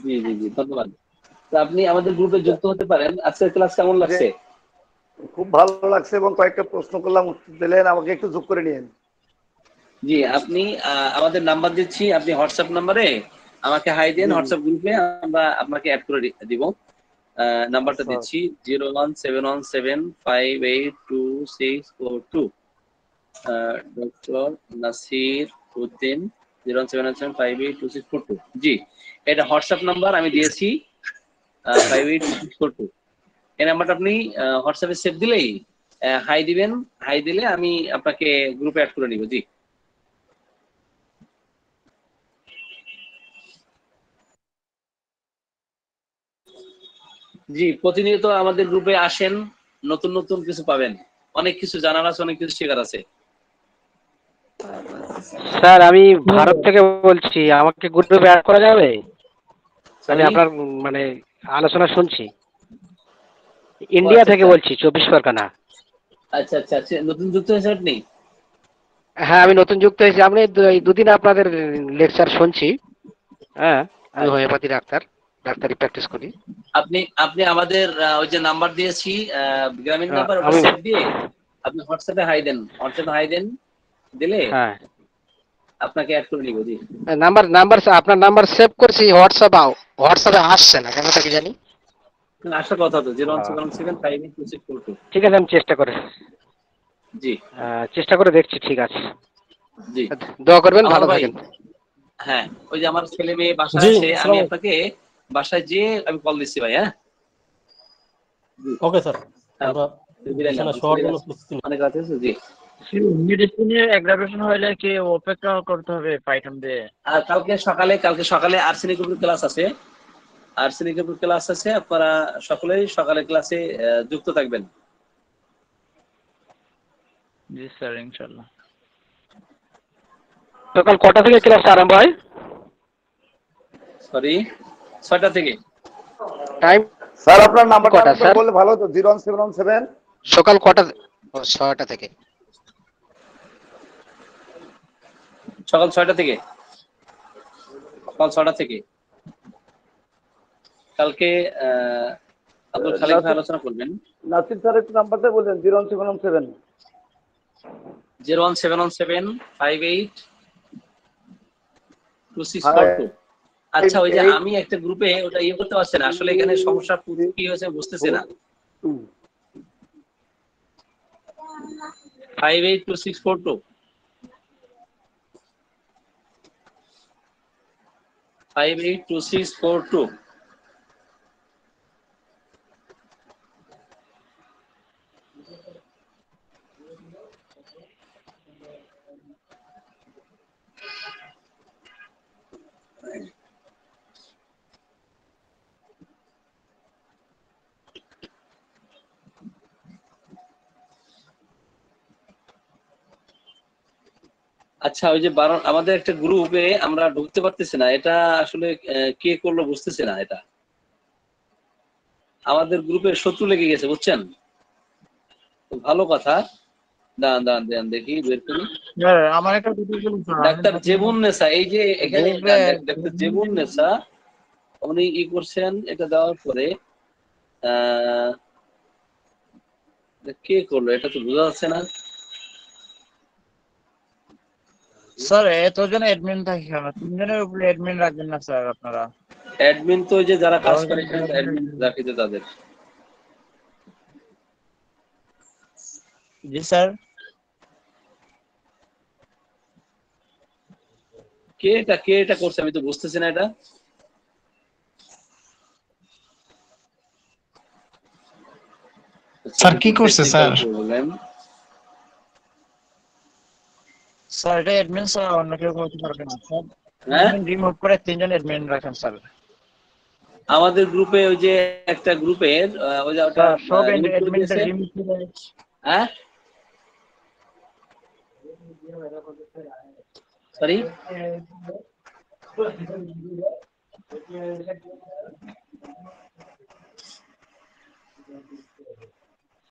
জি জি জি, ধন্যবাদ। তো আপনি আমাদের গ্রুপে যুক্ত হতে পারেন। আজকের ক্লাস কেমন যে লাগছে? খুব ভালো লাগছে এবং কয়েকটা প্রশ্ন করলাম, উত্তর দিলেন, আমাকে একটু যোগ করে নিন। জি, আপনি আমাদের নাম্বার দিচ্ছি, আপনি হোয়াটসঅ্যাপ নাম্বারে আমাকে হাই দেন, জি জি। হোয়াটসঅ্যাপ গ্রুপে আমরা আপনাকে অ্যাড করে দিব। নাম্বারটা আচ্ছা দিচ্ছি 01717582642। ডক্টর নাসির উদ্দিন, 01717582642। জি, এটা হোয়াটসঅ্যাপ নাম্বার আমি দিয়েছি, 582642। এই নাম্বারটা আপনি হোয়াটসঅ্যাপে সেভ দিলেই হাই দিবেন। হাই দিলে আমি আপনাকে গ্রুপে অ্যাড করে নিব। জি জি, প্রতিনিয়ত আমাদের গ্রুপে আসেন, নতুন নতুন কিছু পাবেন, অনেক কিছু জানার আছে, অনেক কিছু শেখার আছে। স্যার আমি ভারত থেকে বলছি, আমাকে গ্রুপে অ্যাড করা যাবে? আমি সরি, আপনার মানে আলোচনা শুনছি। ও ইন্ডিয়া আচ্ছা থেকে আচ্ছা বলছি, 24 পরগনা। আচ্ছা আচ্ছা আচ্ছা, নতুন যুক্ত হয়েছে আপনি? হ্যাঁ আমি নতুন যুক্ত হয়েছি। আমি এই দুদিন আপনাদের লেকচার শুনছি। হ্যাঁ, আমি আচ্ছা, হোমিওপ্যাথি ডাক্তার, ডাক্তারি প্র্যাকটিস করি। আপনি আপনি আমাদের ওই যে নাম্বার দিয়েছি, গ্রামীণ নাম্বার, ওটা আমি সেভ দিয়ে আপনি হোয়াটসঅ্যাপে হাই দেন, দিলে হ্যাঁ আপনাকে অ্যাড করে নিব। জি, আপনার নাম্বার সেভ করছি। হোয়াটসঅ্যাপে আসছে না কেন, কি জানি। আসার কথা তো 01717582642। ঠিক আছে, আমি জি চেষ্টা করে দেখছি। ঠিক আছে, জি, দোয়া করবেন, আমার ভালো ভাই, থাকেন। হ্যাঁ, ওই যে আমার ছেলে মেয়ে বাসায় জি আছে, আমি আসসালাম। আপনাকে বাসায় যেয়ে আমি কল দিচ্ছি ভাই। হ্যাঁ, ওকে স্যার। আমরা বিলাইলাম, বিছানা শোয়ার জন্য প্রস্তুতি অনেক রাত হয়েছে, জি। মেডিসিনের এগ্রাভেশন হইলে কি অপেক্ষা করতে হবে পাইথন দিয়ে? আর কালকে সকালে আর্সেনিক গ্রুপের ক্লাস আছে, আর্সেনিক গ্রুপের ক্লাস আছে, আপনারা সকলেই সকালে ক্লাসে যুক্ত থাকবেন। জি স্যার, ইনশাআল্লাহ। সকাল কটা থেকে ক্লাস আরম্ভ হয়? সরি, 6টা থেকে। টাইম স্যার আপনার নাম্বারটা কটা আরেকবার স্যার? বললে ভালো হতো, 01717। সকাল কটা? 6টা থেকে। সকাল 6টা থেকে, সকাল 6টা থেকে। কালকে আব্দুল খালেক ভাই আলোচনা করবেন। নাসির স্যার একটু নাম্বারটা বললেন, 01717। 017582642। আচ্ছা, ওই যে আমি একটা গ্রুপে ওটা ইয়ে করতে পারছি না, আসলে এখানে সমস্যা কি হয়েছে বুঝতেছি না। 582642 582642। আচ্ছা, ওই যে আমাদের একটা গ্রুপে আমরা ঢুকতে পারতেছি না, এটা আসলে কে করলো বুঝতেছি না। এটা আমাদের গ্রুপে শত্রু লেগে গেছে, বুঝছেন? ভালো কথা, দাঁড়ান দেখি বের করি। আমার একটা ভিডিও ছিল স্যার, ডাক্তার জেবুন নেসা, এই যে এখানে ডাক্তার জেবুন নেসা উনি ই করছেন, এটা দেওয়ার পরে কে করলো এটা তো বোঝা যাচ্ছে না। স্যার এতজন অ্যাডমিন থাকে কেন? 3জনের উপরে অ্যাডমিন রাখবেন না স্যার আপনারা? অ্যাডমিন তো ওই যে যারা কাজ করে এখানে অ্যাডমিন রাখিতে তাদের। জি স্যার। কে এটা করছে আমি তো বুঝতেছি না এটা। স্যার কি করছে স্যার? স্যার এটা অ্যাডমিন স্যার, অন্য কেউ করতে পারবে না স্যার। হ্যাঁ, রিমুভ করে 3জন অ্যাডমিন রাখেন স্যার। আমাদের গ্রুপে ওই যে একটা গ্রুপের ওই যে ওটা সব রিমুভ করে অ্যাডমিনটা দিয়েছে। রিমুভ করে। হ্যাঁ, সরি,